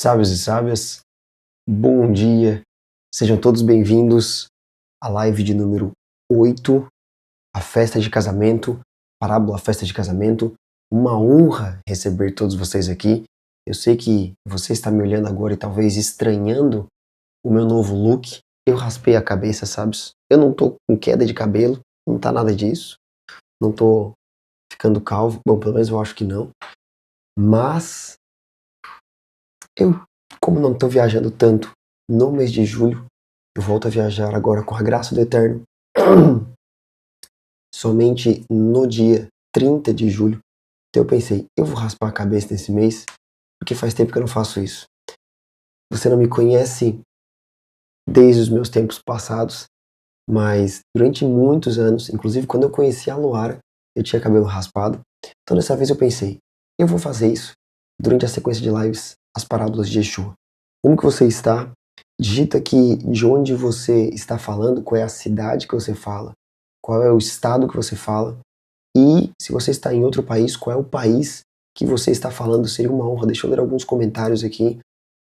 Sábios e sábias, bom dia, sejam todos bem-vindos à live de número 8, a festa de casamento, parábola festa de casamento. Uma honra receber todos vocês aqui. Eu sei que você está me olhando agora e talvez estranhando o meu novo look. Eu raspei a cabeça, sábios? Eu não tô com queda de cabelo, não tá nada disso. Não tô ficando calvo, bom, pelo menos eu acho que não. Mas eu, como não estou viajando tanto no mês de julho, eu volto a viajar agora com a graça do Eterno. Somente no dia 30 de julho. Então eu pensei, eu vou raspar a cabeça nesse mês, porque faz tempo que eu não faço isso. Você não me conhece desde os meus tempos passados, mas durante muitos anos, inclusive quando eu conheci a Luara, eu tinha cabelo raspado. Então dessa vez eu pensei, eu vou fazer isso durante a sequência de lives, as parábolas de Yeshua. Como que você está? Digita aqui de onde você está falando, qual é a cidade que você fala, qual é o estado que você fala, e se você está em outro país, qual é o país que você está falando. Seria uma honra. Deixa eu ler alguns comentários aqui.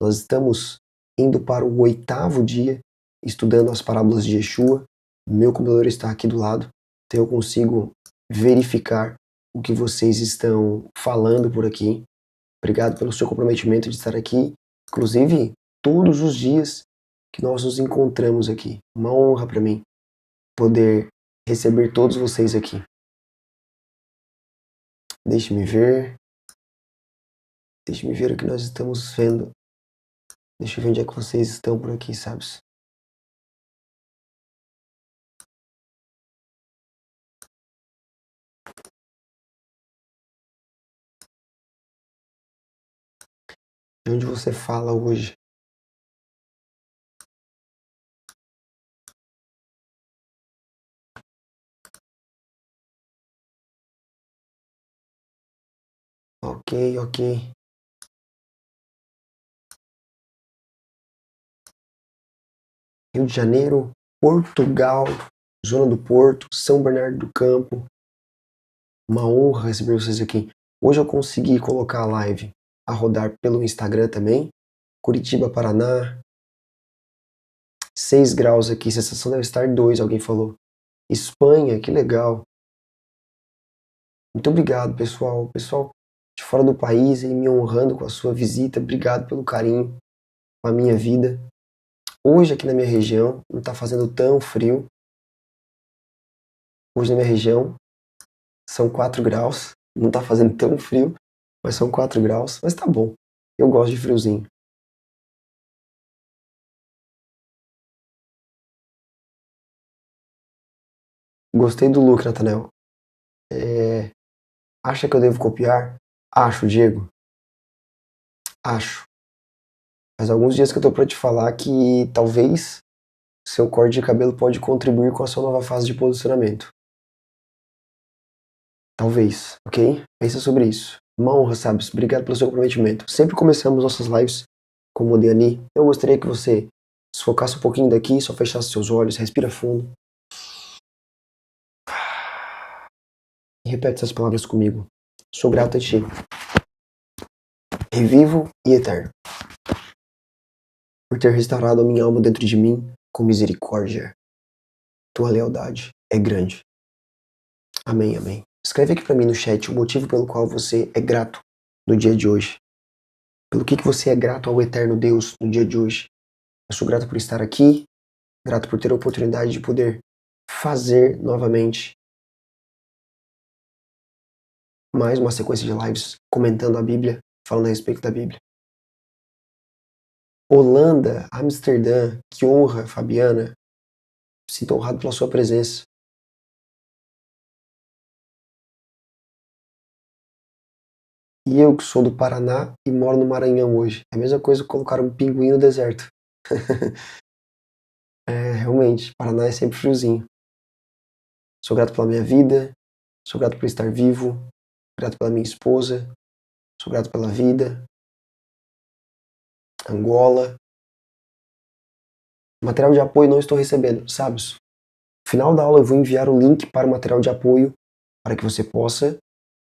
Nós estamos indo para o 8º dia, estudando as parábolas de Yeshua. Meu computador está aqui do lado, então eu consigo verificar o que vocês estão falando por aqui. Obrigado pelo seu comprometimento de estar aqui, inclusive todos os dias que nós nos encontramos aqui. Uma honra para mim poder receber todos vocês aqui. Deixe-me ver o que nós estamos vendo. Deixa eu ver onde é que vocês estão por aqui, sabe? De onde você fala hoje? Ok. Rio de Janeiro, Portugal, Zona do Porto, São Bernardo do Campo. Uma honra receber vocês aqui. Hoje eu consegui colocar a live a rodar pelo Instagram também. Curitiba, Paraná. 6 graus aqui, sensação deve estar 2, alguém falou. Espanha, que legal. Muito obrigado, pessoal. Pessoal de fora do país aí me honrando com a sua visita. Obrigado pelo carinho com a minha vida. Hoje aqui na minha região não está fazendo tão frio. Hoje na minha região são 4 graus. Não está fazendo tão frio, mas são 4 graus. Mas tá bom. Eu gosto de friozinho. Gostei do look, Nathanael. Acha que eu devo copiar? Acho, Diego. Acho. Faz alguns dias que eu tô pra te falar que talvez seu corte de cabelo pode contribuir com a sua nova fase de posicionamento. Talvez, ok? Pensa sobre isso. Uma honra, sabes? Obrigado pelo seu comprometimento. Sempre começamos nossas lives com o Deani. Eu gostaria que você se focasse um pouquinho daqui, só fechasse seus olhos, respira fundo. E repete essas palavras comigo. Sou grato a ti. Revivo e eterno. Por ter restaurado a minha alma dentro de mim com misericórdia. Tua lealdade é grande. Amém, amém. Escreve aqui pra mim no chat o motivo pelo qual você é grato no dia de hoje. Pelo que você é grato ao eterno Deus no dia de hoje. Eu sou grato por estar aqui, grato por ter a oportunidade de poder fazer novamente mais uma sequência de lives comentando a Bíblia, falando a respeito da Bíblia. Holanda, Amsterdã, que honra, Fabiana. Sinto honrado pela sua presença. E eu que sou do Paraná e moro no Maranhão hoje. É a mesma coisa que colocar um pinguim no deserto. Realmente, Paraná é sempre friozinho. Sou grato pela minha vida, sou grato por estar vivo, grato pela minha esposa, sou grato pela vida. Angola. Material de apoio não estou recebendo, sabe? No final da aula eu vou enviar o link para o material de apoio para que você possa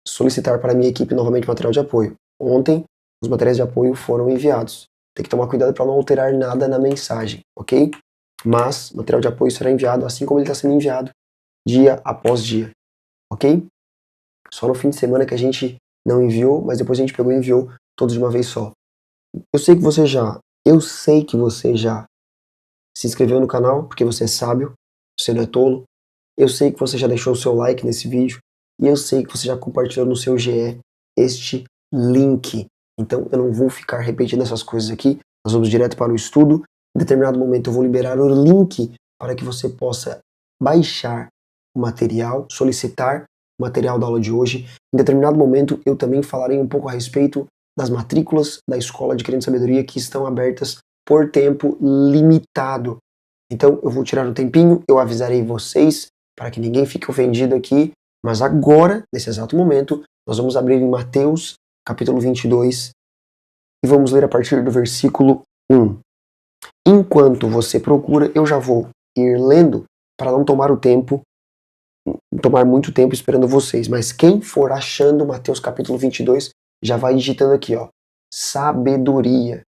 solicitar para a minha equipe novamente material de apoio. Ontem, os materiais de apoio foram enviados. tem que tomar cuidado para não alterar nada na mensagem, ok? Mas o material de apoio será enviado assim como ele está sendo enviado, dia após dia, ok? Só no fim de semana que a gente não enviou, mas depois a gente pegou e enviou todos de uma vez só. Eu sei que você já se inscreveu no canal, porque você é sábio, você não é tolo. Eu sei que você já deixou o seu like nesse vídeo, e eu sei que você já compartilhou no seu GE este link. Então eu não vou ficar repetindo essas coisas aqui, nós vamos direto para o estudo. Em determinado momento eu vou liberar o link para que você possa baixar o material, solicitar o material da aula de hoje. Em determinado momento eu também falarei um pouco a respeito das matrículas da Escola Adquirindo Sabedoria que estão abertas por tempo limitado. Então eu vou tirar um tempinho, eu avisarei vocês para que ninguém fique ofendido aqui, mas agora, nesse exato momento, nós vamos abrir em Mateus, capítulo 22, e vamos ler a partir do versículo 1. Enquanto você procura, eu já vou ir lendo para não tomar muito tempo esperando vocês, mas quem for achando Mateus capítulo 22, já vai digitando aqui, ó, sabedoria,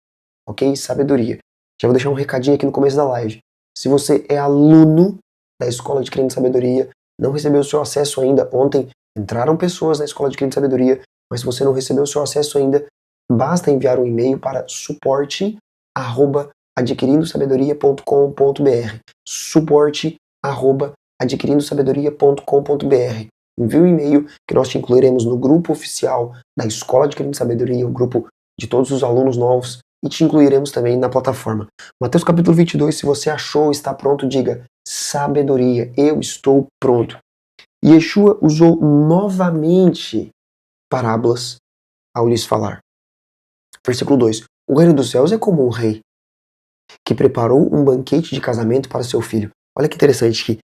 ok? Sabedoria. Já vou deixar um recadinho aqui no começo da live. Se você é aluno da Escola Adquirindo Sabedoria, não recebeu o seu acesso ainda, ontem entraram pessoas na Escola Adquirindo Sabedoria, mas se você não recebeu o seu acesso ainda, basta enviar um e-mail para suporte@adquirindosabedoria.com.br suporte@adquirindosabedoria.com.br. Envie um e-mail que nós te incluiremos no grupo oficial da Escola Adquirindo Sabedoria, o grupo de todos os alunos novos, e te incluiremos também na plataforma. Mateus capítulo 22, se você achou, está pronto, diga sabedoria, eu estou pronto. Yeshua usou novamente parábolas ao lhes falar. Versículo 2. O reino dos céus é como um rei que preparou um banquete de casamento para seu filho. Olha que interessante que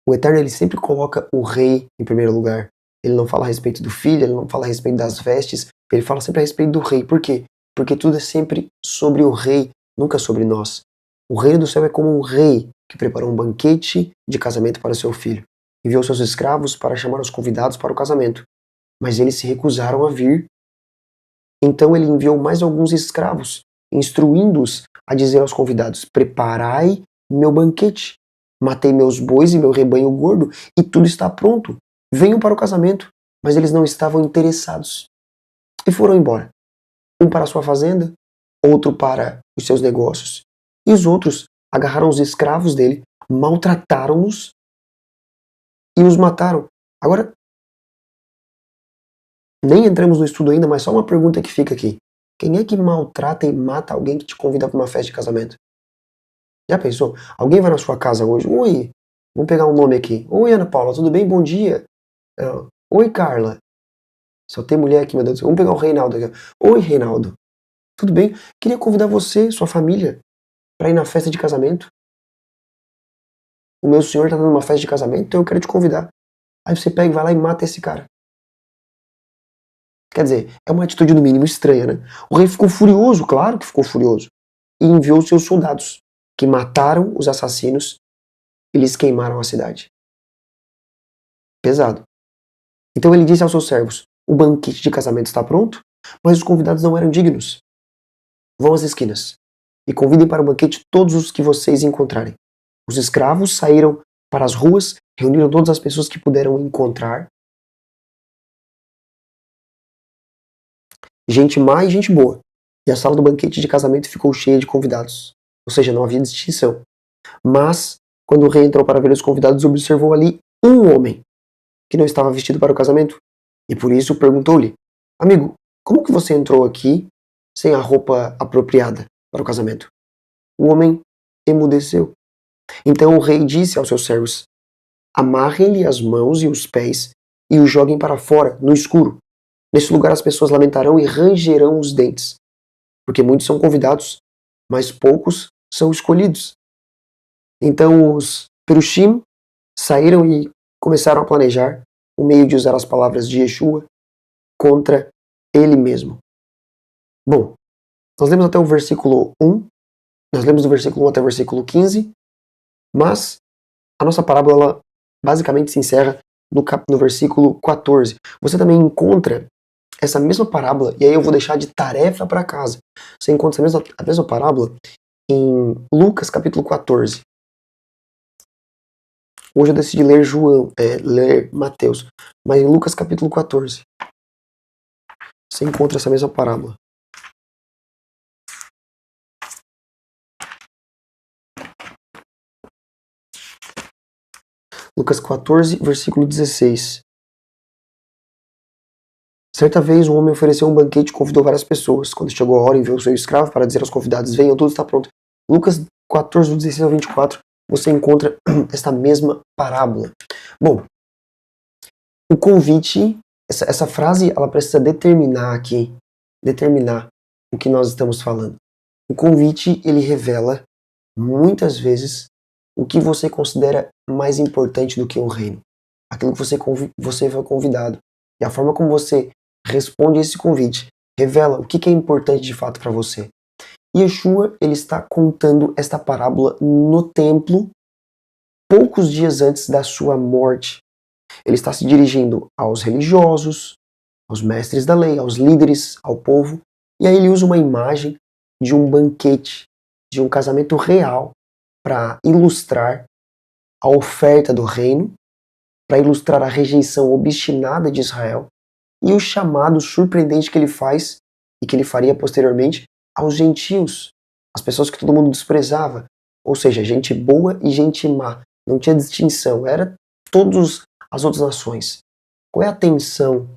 o Eterno ele sempre coloca o rei em primeiro lugar. Ele não fala a respeito do filho, ele não fala a respeito das vestes, ele fala sempre a respeito do rei. Por quê? Porque tudo é sempre sobre o rei, nunca sobre nós. O reino do céu é como um rei que preparou um banquete de casamento para seu filho. Enviou seus escravos para chamar os convidados para o casamento, mas eles se recusaram a vir. Então ele enviou mais alguns escravos, instruindo-os a dizer aos convidados: preparai meu banquete. Matei meus bois e meu rebanho gordo, e tudo está pronto. Venham para o casamento. Mas eles não estavam interessados. E foram embora. Um para a sua fazenda, outro para os seus negócios. E os outros agarraram os escravos dele, maltrataram-nos e os mataram. Agora, nem entramos no estudo ainda, mas só uma pergunta que fica aqui. Quem é que maltrata e mata alguém que te convida para uma festa de casamento? Já pensou? Alguém vai na sua casa hoje, oi, vamos pegar um nome aqui. Oi, Ana Paula, tudo bem? Bom dia. Oi, Carla. Só tem mulher aqui, meu Deus do céu. Vamos pegar o Reinaldo aqui. Oi, Reinaldo. Tudo bem? Queria convidar você, sua família, para ir na festa de casamento. O meu senhor está dando uma festa de casamento, então eu quero te convidar. Aí você pega e vai lá e mata esse cara. Quer dizer, é uma atitude no mínimo estranha, né? O rei ficou furioso, claro que ficou furioso, e enviou seus soldados, que mataram os assassinos e lhes queimaram a cidade. Pesado. Então ele disse aos seus servos: o banquete de casamento está pronto, mas os convidados não eram dignos. Vão às esquinas e convidem para o banquete todos os que vocês encontrarem. Os escravos saíram para as ruas, reuniram todas as pessoas que puderam encontrar, gente má e gente boa. E a sala do banquete de casamento ficou cheia de convidados. Ou seja, não havia distinção. Mas, quando o rei entrou para ver os convidados, observou ali um homem que não estava vestido para o casamento. E por isso perguntou-lhe: amigo, como que você entrou aqui sem a roupa apropriada para o casamento? O homem emudeceu. Então o rei disse aos seus servos: amarrem-lhe as mãos e os pés e o joguem para fora, no escuro. Nesse lugar as pessoas lamentarão e rangerão os dentes, porque muitos são convidados, mas poucos são escolhidos. Então os Perushim saíram e começaram a planejar o meio de usar as palavras de Yeshua contra ele mesmo. Bom, nós lemos até o versículo 1, nós lemos do versículo 1 até o versículo 15, mas a nossa parábola ela basicamente se encerra no versículo 14. Você também encontra essa mesma parábola, e aí eu vou deixar de tarefa para casa. Você encontra a mesma parábola em Lucas capítulo 14. Hoje eu decidi ler Mateus, mas em Lucas capítulo 14 você encontra essa mesma parábola. Lucas 14, versículo 16. Certa vez um homem ofereceu um banquete e convidou várias pessoas. Quando chegou a hora, enviou o seu escravo para dizer aos convidados: venham, tudo está pronto. Lucas 14, 16 ao 24, você encontra esta mesma parábola. Bom, o convite, essa frase, ela precisa determinar o que nós estamos falando. O convite, ele revela, muitas vezes, o que você considera mais importante do que o reino. Aquilo que você foi convidado. E a forma como você responde a esse convite revela o que é importante de fato para você. Yeshua, ele está contando esta parábola no templo, poucos dias antes da sua morte. Ele está se dirigindo aos religiosos, aos mestres da lei, aos líderes, ao povo, e aí ele usa uma imagem de um banquete, de um casamento real, para ilustrar a oferta do reino, para ilustrar a rejeição obstinada de Israel e o chamado surpreendente que ele faz e que ele faria posteriormente aos gentios, as pessoas que todo mundo desprezava, ou seja, gente boa e gente má, não tinha distinção, era todas as outras nações. Qual é a tensão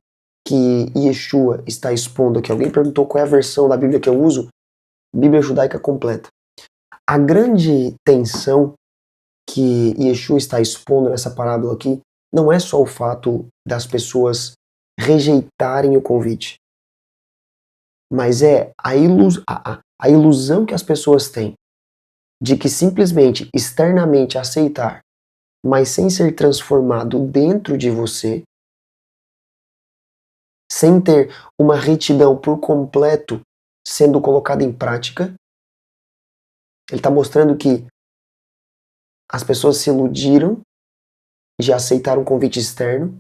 que Yeshua está expondo aqui? Alguém perguntou qual é a versão da Bíblia que eu uso? Bíblia judaica completa. A grande tensão que Yeshua está expondo nessa parábola aqui não é só o fato das pessoas rejeitarem o convite, mas é a ilusão que as pessoas têm de que simplesmente externamente aceitar, mas sem ser transformado dentro de você, sem ter uma retidão por completo sendo colocada em prática, ele está mostrando que as pessoas se iludiram de aceitar um convite externo,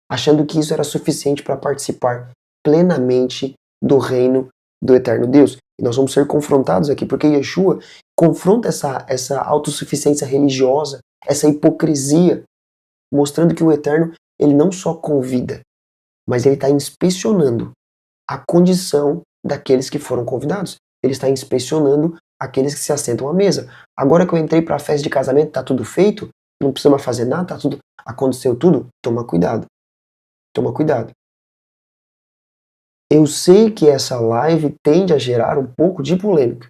achando que isso era suficiente para participar plenamente do reino do eterno Deus. E nós vamos ser confrontados aqui, porque Yeshua confronta essa autossuficiência religiosa, essa hipocrisia, mostrando que o eterno, ele não só convida, mas ele está inspecionando a condição daqueles que foram convidados. Ele está inspecionando aqueles que se assentam à mesa. Agora que eu entrei para a festa de casamento, está tudo feito, não precisa mais fazer nada, aconteceu tudo, toma cuidado. Toma cuidado. Eu sei que essa live tende a gerar um pouco de polêmica.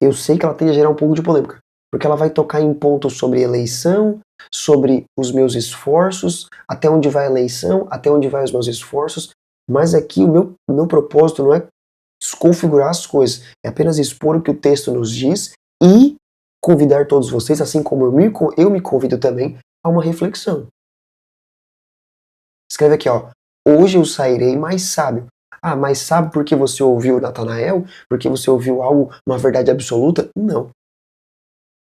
Eu sei que ela tende a gerar um pouco de polêmica, porque ela vai tocar em pontos sobre eleição, sobre os meus esforços, até onde vai a eleição, até onde vai os meus esforços, mas aqui o meu propósito não é desconfigurar as coisas, é apenas expor o que o texto nos diz e convidar todos vocês, assim como eu me convido também, a uma reflexão. Escreve aqui, ó. Hoje eu sairei mais sábio. Ah, mais sábio porque você ouviu Natanael? Porque você ouviu algo, uma verdade absoluta? Não.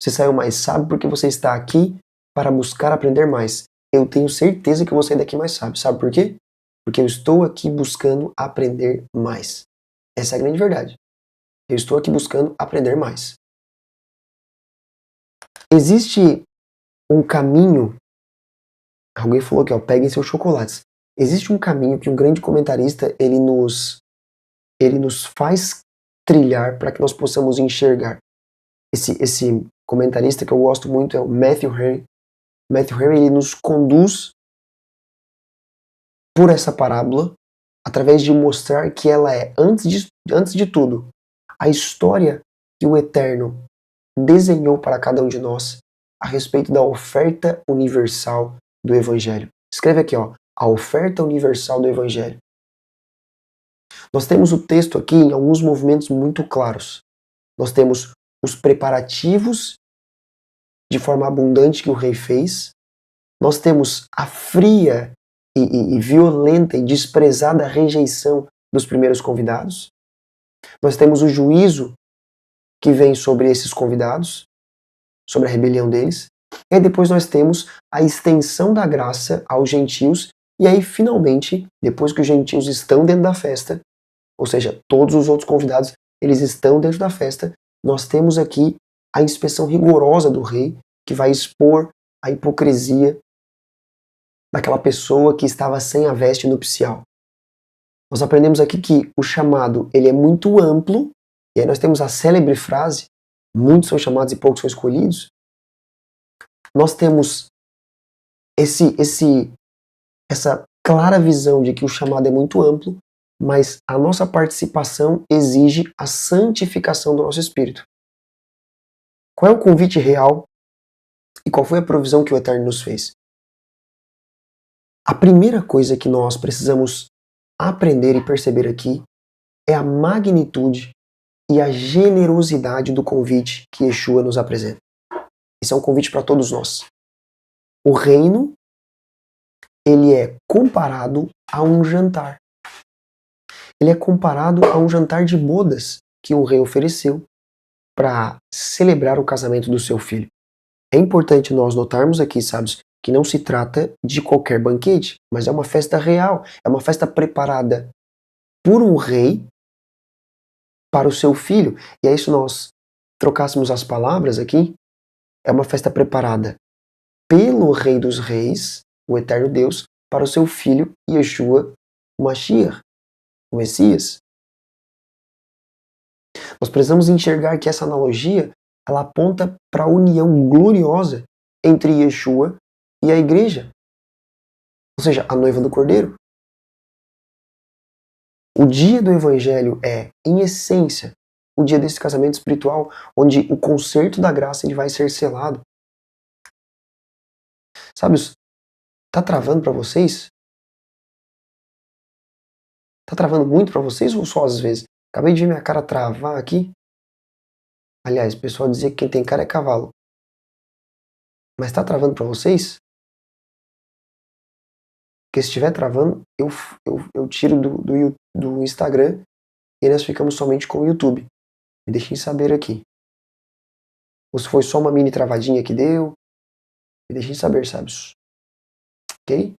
Você saiu mais sábio porque você está aqui para buscar aprender mais. Eu tenho certeza que eu vou sair daqui mais sábio. Sabe por quê? Porque eu estou aqui buscando aprender mais. Essa é a grande verdade. Eu estou aqui buscando aprender mais. Existe um caminho. Alguém falou aqui, ó, peguem seus chocolates. Existe um caminho que um grande comentarista ele nos faz trilhar para que nós possamos enxergar. Esse comentarista que eu gosto muito é o Matthew Henry. Matthew Henry ele nos conduz por essa parábola através de mostrar que ela é, antes de tudo, a história que o Eterno desenhou para cada um de nós a respeito da oferta universal do Evangelho. Escreve aqui, ó, a oferta universal do Evangelho. Nós temos o texto aqui em alguns movimentos muito claros. Nós temos os preparativos de forma abundante que o rei fez. Nós temos a fria e violenta e desprezada rejeição dos primeiros convidados. Nós temos o juízo que vem sobre esses convidados, sobre a rebelião deles. E aí depois nós temos a extensão da graça aos gentios, e aí finalmente, depois que os gentios estão dentro da festa, ou seja, todos os outros convidados, eles estão dentro da festa, nós temos aqui a inspeção rigorosa do rei, que vai expor a hipocrisia daquela pessoa que estava sem a veste nupcial. Nós aprendemos aqui que o chamado ele é muito amplo, e aí nós temos a célebre frase, muitos são chamados e poucos são escolhidos. Nós temos essa clara visão de que o chamado é muito amplo, mas a nossa participação exige a santificação do nosso espírito. Qual é o convite real e qual foi a provisão que o Eterno nos fez? A primeira coisa que nós precisamos aprender e perceber aqui é a magnitude e a generosidade do convite que Yeshua nos apresenta. Esse é um convite para todos nós. O reino, ele é comparado a um jantar. Ele é comparado a um jantar de bodas que um rei ofereceu para celebrar o casamento do seu filho. É importante nós notarmos aqui, sábios, que não se trata de qualquer banquete, mas é uma festa real, é uma festa preparada por um rei para o seu filho. E aí, se nós trocássemos as palavras aqui, é uma festa preparada pelo Rei dos Reis, o Eterno Deus, para o seu filho Yeshua, o Mashiach, o Messias. Nós precisamos enxergar que essa analogia ela aponta para a união gloriosa entre Yeshua e a igreja, ou seja, a noiva do Cordeiro. O dia do Evangelho é, em essência, o dia desse casamento espiritual, onde o concerto da graça ele vai ser selado. Sabe, tá travando para vocês? Tá travando muito para vocês ou só às vezes? Acabei de ver minha cara travar aqui. Aliás, o pessoal dizia que quem tem cara é cavalo. Mas tá travando para vocês? Porque se estiver travando, eu tiro do Instagram e nós ficamos somente com o YouTube. Me deixem saber aqui. Ou se foi só uma mini travadinha que deu. Me deixem saber, sabe? Ok?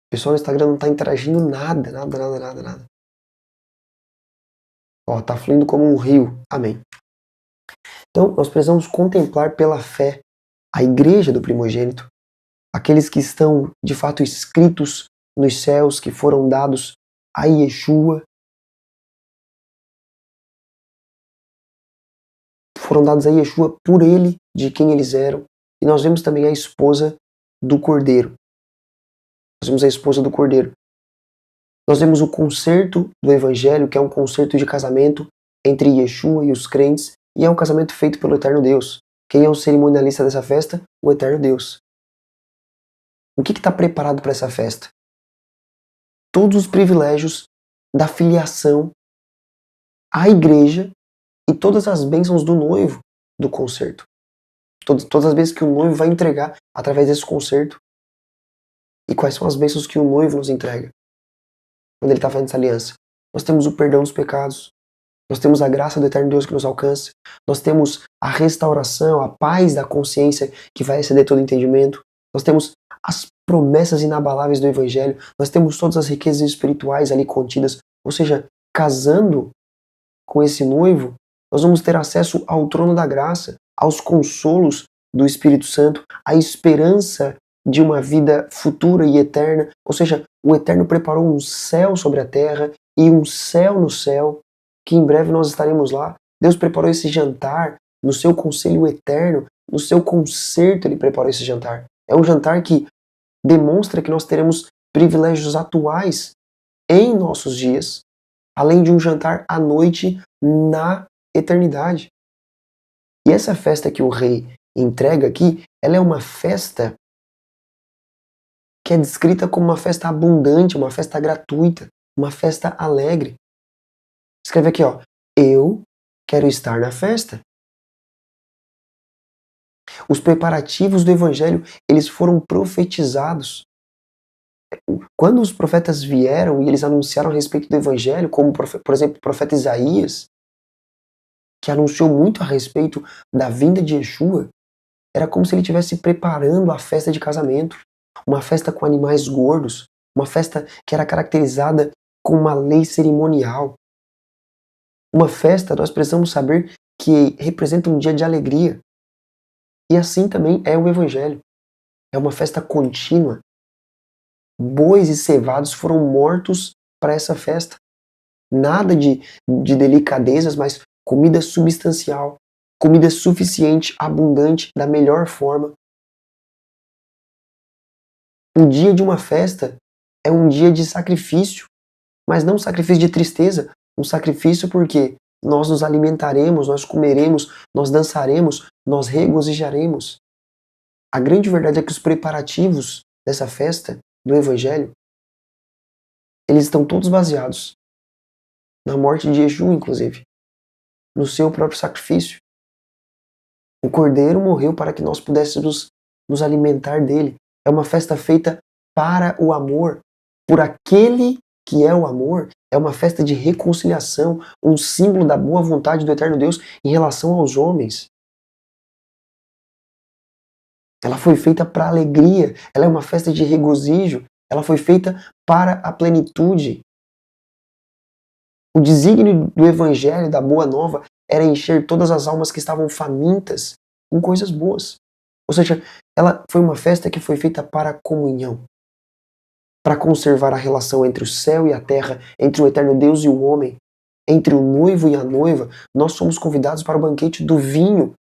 O pessoal no Instagram não tá interagindo nada. Ó, tá fluindo como um rio. Amém. Então, nós precisamos contemplar pela fé a igreja do primogênito, aqueles que estão, de fato, escritos nos céus, que foram dados a Yeshua, foram dados a Yeshua por ele, de quem eles eram. E nós vemos também a esposa do Cordeiro. Nós vemos a esposa do Cordeiro. Nós vemos o concerto do Evangelho, que é um concerto de casamento entre Yeshua e os crentes, e é um casamento feito pelo Eterno Deus. Quem é o cerimonialista dessa festa? O Eterno Deus. O que está preparado para essa festa? Todos os privilégios da filiação à igreja e todas as bênçãos do noivo do concerto. Todas as vezes que o noivo vai entregar através desse concerto. E quais são as bênçãos que o noivo nos entrega quando ele está fazendo essa aliança? Nós temos o perdão dos pecados. Nós temos a graça do Eterno Deus que nos alcança. Nós temos a restauração, a paz da consciência que vai exceder todo entendimento. Nós temos as promessas inabaláveis do Evangelho. Nós temos todas as riquezas espirituais ali contidas. Ou seja, casando com esse noivo, nós vamos ter acesso ao trono da graça, aos consolos do Espírito Santo, à esperança de uma vida futura e eterna. Ou seja, o Eterno preparou um céu sobre a terra e um céu no céu, que em breve nós estaremos lá. Deus preparou esse jantar no seu conselho eterno, no seu concerto ele preparou esse jantar. É um jantar que demonstra que nós teremos privilégios atuais em nossos dias, além de um jantar à noite na eternidade. E essa festa que o rei entrega aqui, ela é uma festa que é descrita como uma festa abundante, uma festa gratuita, uma festa alegre. Escreve aqui, ó, eu quero estar na festa. Os preparativos do Evangelho, eles foram profetizados. Quando os profetas vieram e eles anunciaram a respeito do evangelho, como por exemplo o profeta Isaías, que anunciou muito a respeito da vinda de Yeshua, era como se ele estivesse preparando a festa de casamento, uma festa com animais gordos, uma festa que era caracterizada com uma lei cerimonial. Uma festa, nós precisamos saber que representa um dia de alegria. E assim também é o evangelho. É uma festa contínua. Bois e cevados foram mortos para essa festa. Nada de delicadezas, mas comida substancial, comida suficiente, abundante, da melhor forma. Um dia de uma festa é um dia de sacrifício, mas não um sacrifício de tristeza, um sacrifício porque nós nos alimentaremos, nós comeremos, nós dançaremos, nós regozijaremos. A grande verdade é que os preparativos dessa festa do Evangelho, eles estão todos baseados na morte de Yeshua, inclusive, no seu próprio sacrifício. O Cordeiro morreu para que nós pudéssemos nos alimentar dele. É uma festa feita para o amor, por aquele que é o amor. É uma festa de reconciliação, um símbolo da boa vontade do eterno Deus em relação aos homens. Ela foi feita para alegria, ela é uma festa de regozijo, ela foi feita para a plenitude. O desígnio do Evangelho, da Boa Nova, era encher todas as almas que estavam famintas com coisas boas. Ou seja, ela foi uma festa que foi feita para a comunhão, para conservar a relação entre o céu e a terra, entre o eterno Deus e o homem, entre o noivo e a noiva. Nós somos convidados para o banquete do vinho,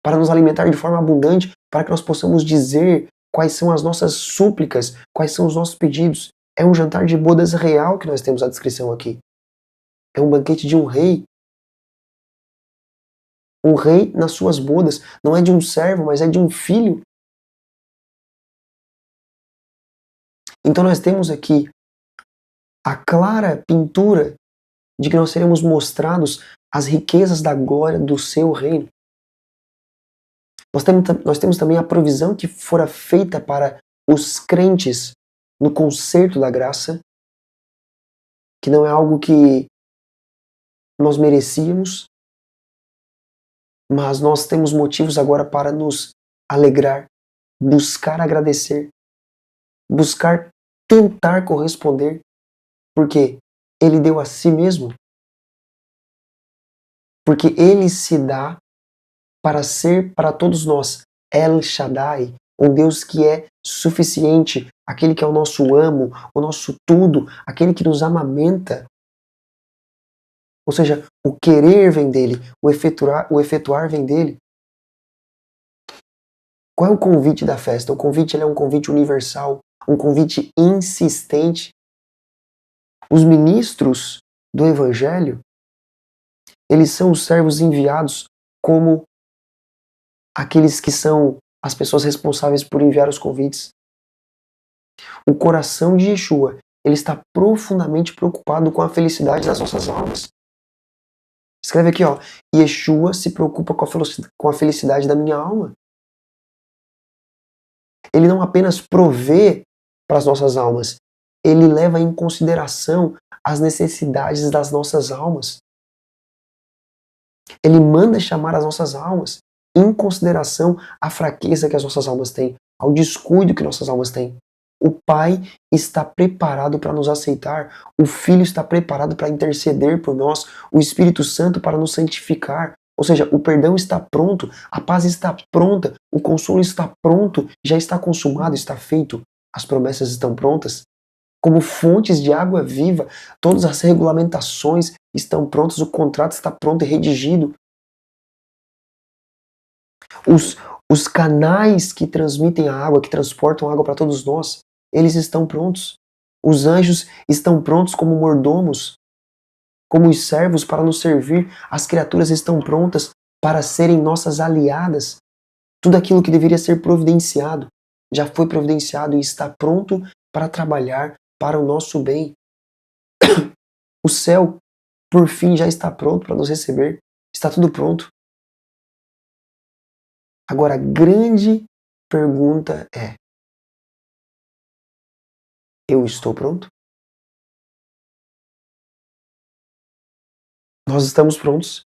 para nos alimentar de forma abundante, para que nós possamos dizer quais são as nossas súplicas, quais são os nossos pedidos. É um jantar de bodas real que nós temos a descrição aqui. É um banquete de um rei. Um rei nas suas bodas. Não é de um servo, mas é de um filho. Então nós temos aqui a clara pintura de que nós seremos mostrados as riquezas da glória do seu reino. Nós temos também a provisão que fora feita para os crentes no concerto da graça, que não é algo que nós merecíamos, mas nós temos motivos agora para nos alegrar, buscar agradecer, buscar tentar corresponder, porque Ele deu a si mesmo, porque Ele se dá para ser para todos nós El Shaddai, um Deus que é suficiente, aquele que é o nosso amo, o nosso tudo, aquele que nos amamenta. Ou seja, o querer vem dele, o efetuar vem dele. Qual é o convite da festa? O convite ele é um convite universal, um convite insistente. Os ministros do Evangelho, eles são os servos enviados como aqueles que são as pessoas responsáveis por enviar os convites. O coração de Yeshua, ele está profundamente preocupado com a felicidade das nossas almas. Escreve aqui, ó, Yeshua se preocupa com a felicidade da minha alma. Ele não apenas provê para as nossas almas, ele leva em consideração as necessidades das nossas almas. Ele manda chamar as nossas almas em consideração à fraqueza que as nossas almas têm, ao descuido que nossas almas têm. O Pai está preparado para nos aceitar, o Filho está preparado para interceder por nós, o Espírito Santo para nos santificar. Ou seja, o perdão está pronto, a paz está pronta, o consolo está pronto, já está consumado, está feito. As promessas estão prontas. Como fontes de água viva, todas as regulamentações estão prontas, o contrato está pronto e redigido. Os canais que transmitem a água, que transportam a água para todos nós, eles estão prontos. Os anjos estão prontos como mordomos, como os servos para nos servir. As criaturas estão prontas para serem nossas aliadas. Tudo aquilo que deveria ser providenciado já foi providenciado e está pronto para trabalhar para o nosso bem. O céu, por fim, já está pronto para nos receber. Está tudo pronto. Agora, a grande pergunta é: Eu estou pronto? Nós estamos prontos?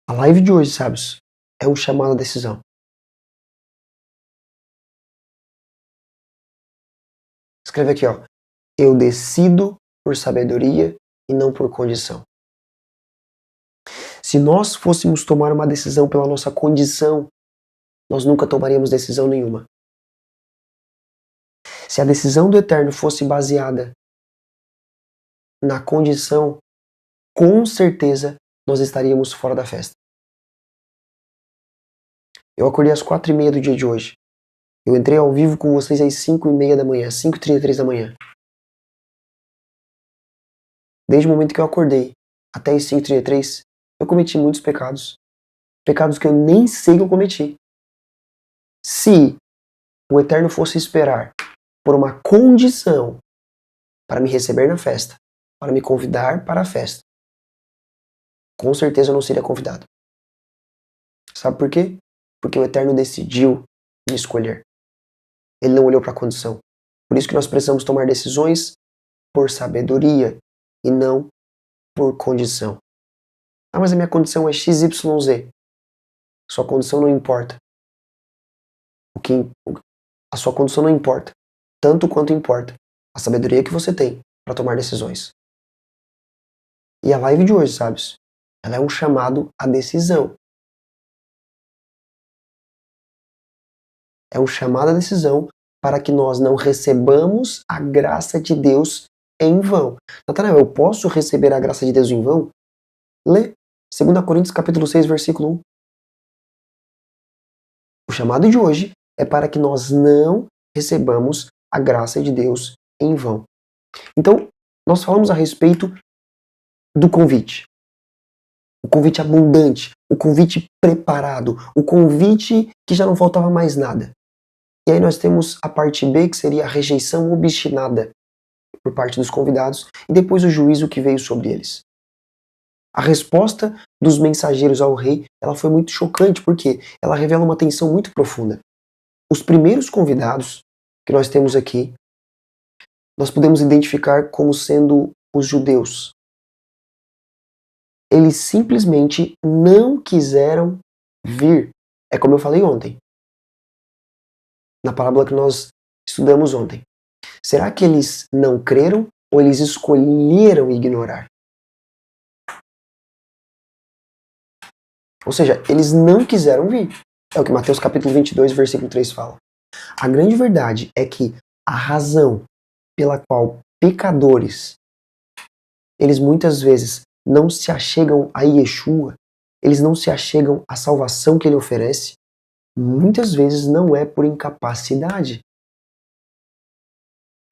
A live de hoje, sabes, é um chamado à decisão. Escreve aqui, ó. Eu decido por sabedoria e não por condição. Se nós fôssemos tomar uma decisão pela nossa condição, nós nunca tomaríamos decisão nenhuma. Se a decisão do Eterno fosse baseada na condição, com certeza nós estaríamos fora da festa. Eu acordei às 4h30 do dia de hoje. Eu entrei ao vivo com vocês às 5h30 da manhã, 5h33 da manhã. Desde o momento que eu acordei até as 5h33, eu cometi muitos pecados. Pecados que eu nem sei que eu cometi. Se o Eterno fosse esperar por uma condição para me receber na festa, para me convidar para a festa, com certeza eu não seria convidado. Sabe por quê? Porque o Eterno decidiu me escolher. Ele não olhou para a condição. Por isso que nós precisamos tomar decisões por sabedoria e não por condição. Ah, mas a minha condição é XYZ. Sua condição não importa. A sua condição não importa. Tanto quanto importa a sabedoria que você tem para tomar decisões. E a live de hoje, sabes? Ela é um chamado à decisão. É um chamado à decisão para que nós não recebamos a graça de Deus em vão. Natanael, eu posso receber a graça de Deus em vão? Lê 2 Coríntios capítulo 6, versículo 1. O chamado de hoje é para que nós não recebamos a graça de Deus em vão. Então, nós falamos a respeito do convite. O convite abundante, o convite preparado, o convite que já não faltava mais nada. E aí nós temos a parte B, que seria a rejeição obstinada por parte dos convidados, e depois o juízo que veio sobre eles. A resposta dos mensageiros ao rei, ela foi muito chocante, porque ela revela uma tensão muito profunda. Os primeiros convidados que nós temos aqui, nós podemos identificar como sendo os judeus. Eles simplesmente não quiseram vir. É como eu falei ontem, na parábola que nós estudamos ontem. Será que eles não creram ou eles escolheram ignorar? Ou seja, eles não quiseram vir. É o que Mateus capítulo 22, versículo 3 fala. A grande verdade é que a razão pela qual pecadores, eles muitas vezes não se achegam a Yeshua, eles não se achegam à salvação que ele oferece, muitas vezes não é por incapacidade.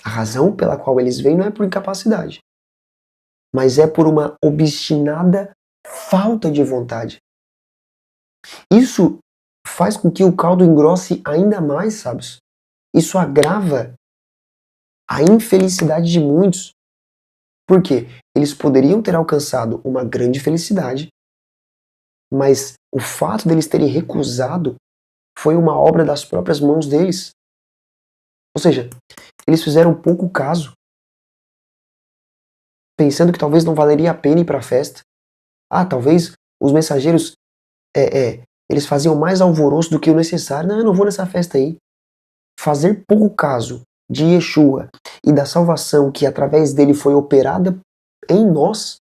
A razão pela qual eles vêm não é por incapacidade, mas é por uma obstinada falta de vontade. Isso faz com que o caldo engrosse ainda mais, sabes? Isso agrava a infelicidade de muitos. Por quê? Eles poderiam ter alcançado uma grande felicidade, mas o fato deles terem recusado foi uma obra das próprias mãos deles. Ou seja, eles fizeram pouco caso, pensando que talvez não valeria a pena ir para a festa. Ah, talvez os mensageiros eles faziam mais alvoroço do que o necessário. Não, eu não vou nessa festa aí. Fazer pouco caso de Yeshua e da salvação que através dele foi operada em nós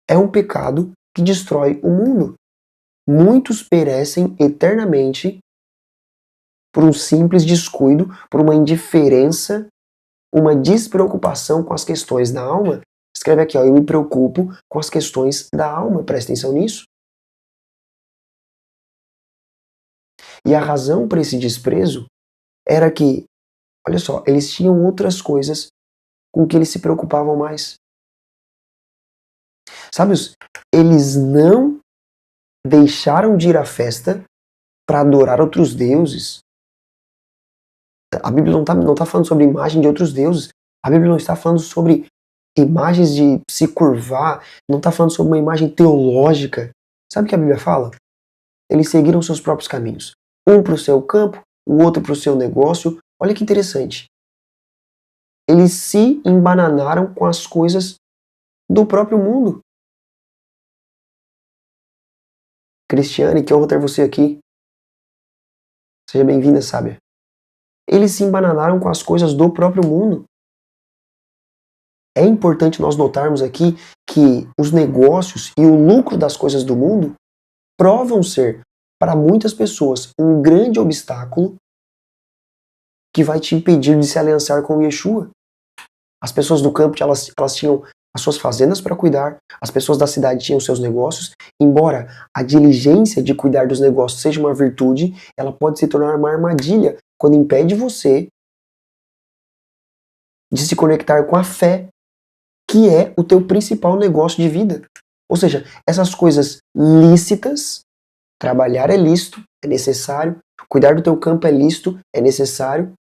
é um pecado que destrói o mundo. Muitos perecem eternamente por um simples descuido, por uma indiferença, uma despreocupação com as questões da alma. Escreve aqui, ó, eu me preocupo com as questões da alma. Presta atenção nisso. E a razão para esse desprezo era que, olha só, eles tinham outras coisas com que eles se preocupavam mais. Sabe, eles não deixaram de ir à festa para adorar outros deuses. A Bíblia não está falando sobre imagem de outros deuses. A Bíblia não está falando sobre imagens de se curvar. Não está falando sobre uma imagem teológica. Sabe o que a Bíblia fala? Eles seguiram seus próprios caminhos. Um para o seu campo, o outro para o seu negócio. Olha que interessante. Eles se embananaram com as coisas do próprio mundo. Cristiane, que honra ter você aqui. Seja bem-vinda, sábia. Eles se embananaram com as coisas do próprio mundo. É importante nós notarmos aqui que os negócios e o lucro das coisas do mundo provam ser, para muitas pessoas, um grande obstáculo que vai te impedir de se aliançar com Yeshua. As pessoas do campo, elas tinham as suas fazendas para cuidar, as pessoas da cidade tinham seus negócios, embora a diligência de cuidar dos negócios seja uma virtude, ela pode se tornar uma armadilha quando impede você de se conectar com a fé, que é o teu principal negócio de vida. Ou seja, essas coisas lícitas, trabalhar é lícito, é necessário, cuidar do teu campo é lícito, é necessário.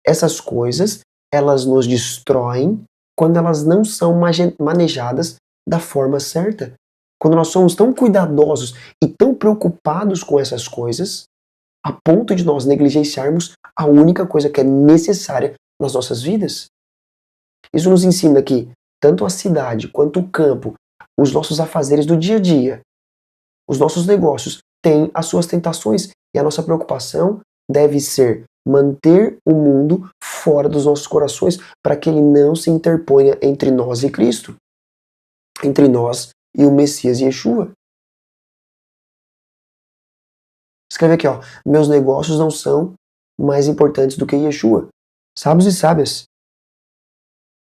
Essas coisas, elas nos destroem quando elas não são manejadas da forma certa. Quando nós somos tão cuidadosos e tão preocupados com essas coisas, a ponto de nós negligenciarmos a única coisa que é necessária nas nossas vidas. Isso nos ensina que tanto a cidade quanto o campo, os nossos afazeres do dia a dia, os nossos negócios têm as suas tentações e a nossa preocupação deve ser manter o mundo fora dos nossos corações para que ele não se interponha entre nós e Cristo, entre nós e o Messias Yeshua. Escreve aqui, ó, meus negócios não são mais importantes do que Yeshua. Sábios e sábias,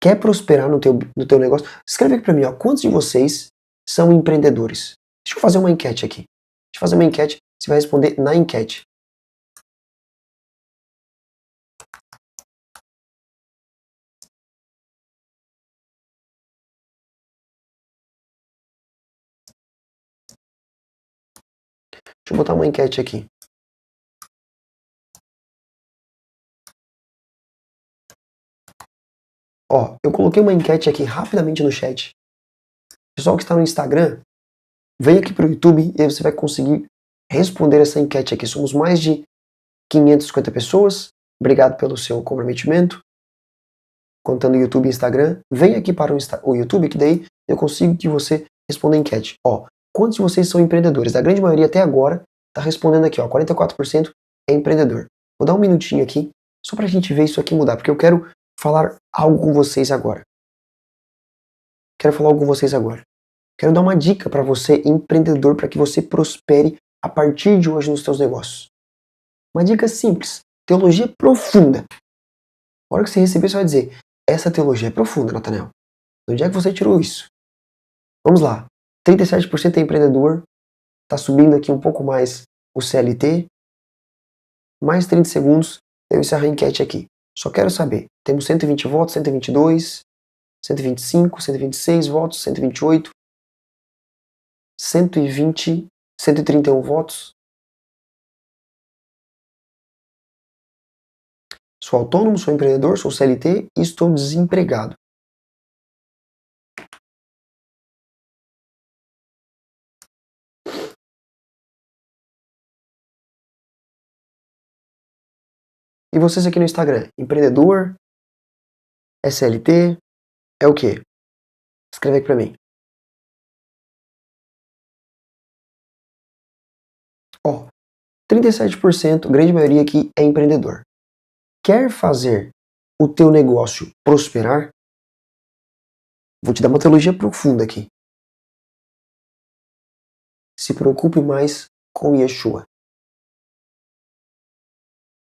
quer prosperar no teu negócio? Escreve aqui para mim, ó, quantos de vocês são empreendedores? Deixa eu fazer uma enquete aqui. Deixa eu fazer uma enquete, você vai responder na enquete. Deixa eu botar uma enquete aqui. Ó, eu coloquei uma enquete aqui rapidamente no chat. Pessoal que está no Instagram, vem aqui para o YouTube e aí você vai conseguir responder essa enquete aqui. Somos mais de 550 pessoas. Obrigado pelo seu comprometimento. Contando YouTube e Instagram. Vem aqui para o YouTube, que daí eu consigo que você responda a enquete. Ó, quantos de vocês são empreendedores? A grande maioria até agora está respondendo aqui, ó, 44% é empreendedor. Vou dar um minutinho aqui, só para a gente ver isso aqui mudar, porque eu quero falar algo com vocês agora. Quero falar algo com vocês agora. Quero dar uma dica para você, empreendedor, para que você prospere a partir de hoje nos seus negócios. Uma dica simples, teologia profunda. Na hora que você receber, você vai dizer, essa teologia é profunda, Nathanael. De onde é que você tirou isso? Vamos lá. 37% é empreendedor. Está subindo aqui um pouco mais o CLT. Mais 30 segundos, eu encerro a enquete aqui. Só quero saber, temos 120 votos, 122, 125, 126 votos, 128, 120, 131 votos. Sou autônomo, sou empreendedor, sou CLT e estou desempregado. E vocês aqui no Instagram, empreendedor, SLT, é o quê? Escreve aqui pra mim. Ó, 37%, grande maioria aqui é empreendedor. Quer fazer o teu negócio prosperar? Vou te dar uma teologia profunda aqui. Se preocupe mais com Yeshua.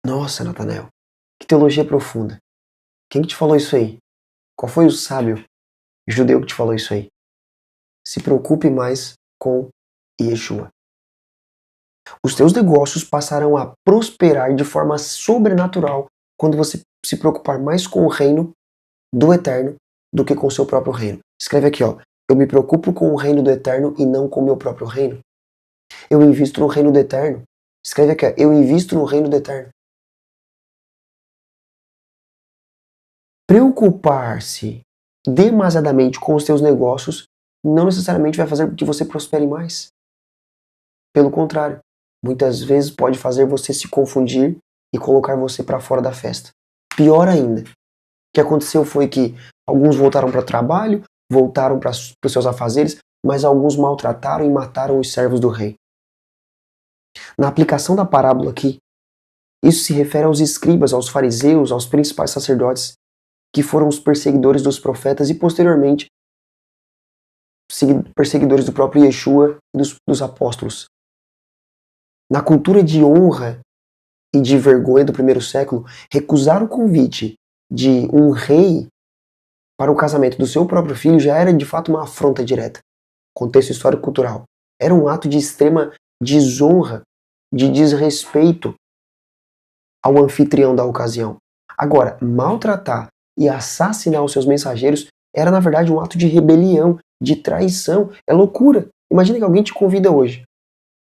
Nossa, Nathanael, que teologia profunda. Quem que te falou isso aí? Qual foi o sábio judeu que te falou isso aí? Se preocupe mais com Yeshua. Os teus negócios passarão a prosperar de forma sobrenatural quando você se preocupar mais com o reino do eterno do que com o seu próprio reino. Escreve aqui, ó. Eu me preocupo com o reino do eterno e não com o meu próprio reino. Eu invisto no reino do eterno. Escreve aqui, ó. Eu invisto no reino do eterno. Preocupar-se demasiadamente com os teus negócios não necessariamente vai fazer com que você prospere mais. Pelo contrário, muitas vezes pode fazer você se confundir e colocar você para fora da festa. Pior ainda, o que aconteceu foi que alguns voltaram para o trabalho, voltaram para os seus afazeres, mas alguns maltrataram e mataram os servos do rei. Na aplicação da parábola aqui, isso se refere aos escribas, aos fariseus, aos principais sacerdotes, que foram os perseguidores dos profetas e, posteriormente, perseguidores do próprio Yeshua e dos apóstolos. Na cultura de honra e de vergonha do primeiro século, recusar o convite de um rei para o casamento do seu próprio filho já era de fato uma afronta direta. Contexto histórico-cultural. Era um ato de extrema desonra, de desrespeito ao anfitrião da ocasião. Agora, maltratar e assassinar os seus mensageiros era na verdade um ato de rebelião, de traição. É loucura. Imagina que alguém te convida hoje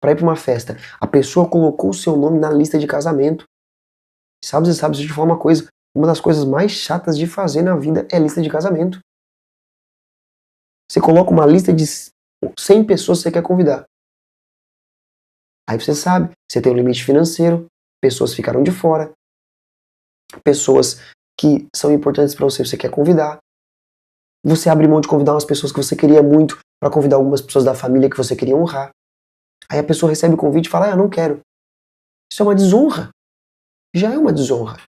para ir para uma festa. A pessoa colocou o seu nome na lista de casamento. Sabe, deixa eu te falar uma coisa. Uma das coisas mais chatas de fazer na vida é lista de casamento. Você coloca uma lista de 100 pessoas que você quer convidar. Aí você sabe, você tem um limite financeiro, pessoas ficaram de fora, pessoas que são importantes para você, você quer convidar. Você abre mão de convidar umas pessoas que você queria muito para convidar algumas pessoas da família que você queria honrar. Aí a pessoa recebe o convite e fala, eu não quero. Isso é uma desonra. Já é uma desonra.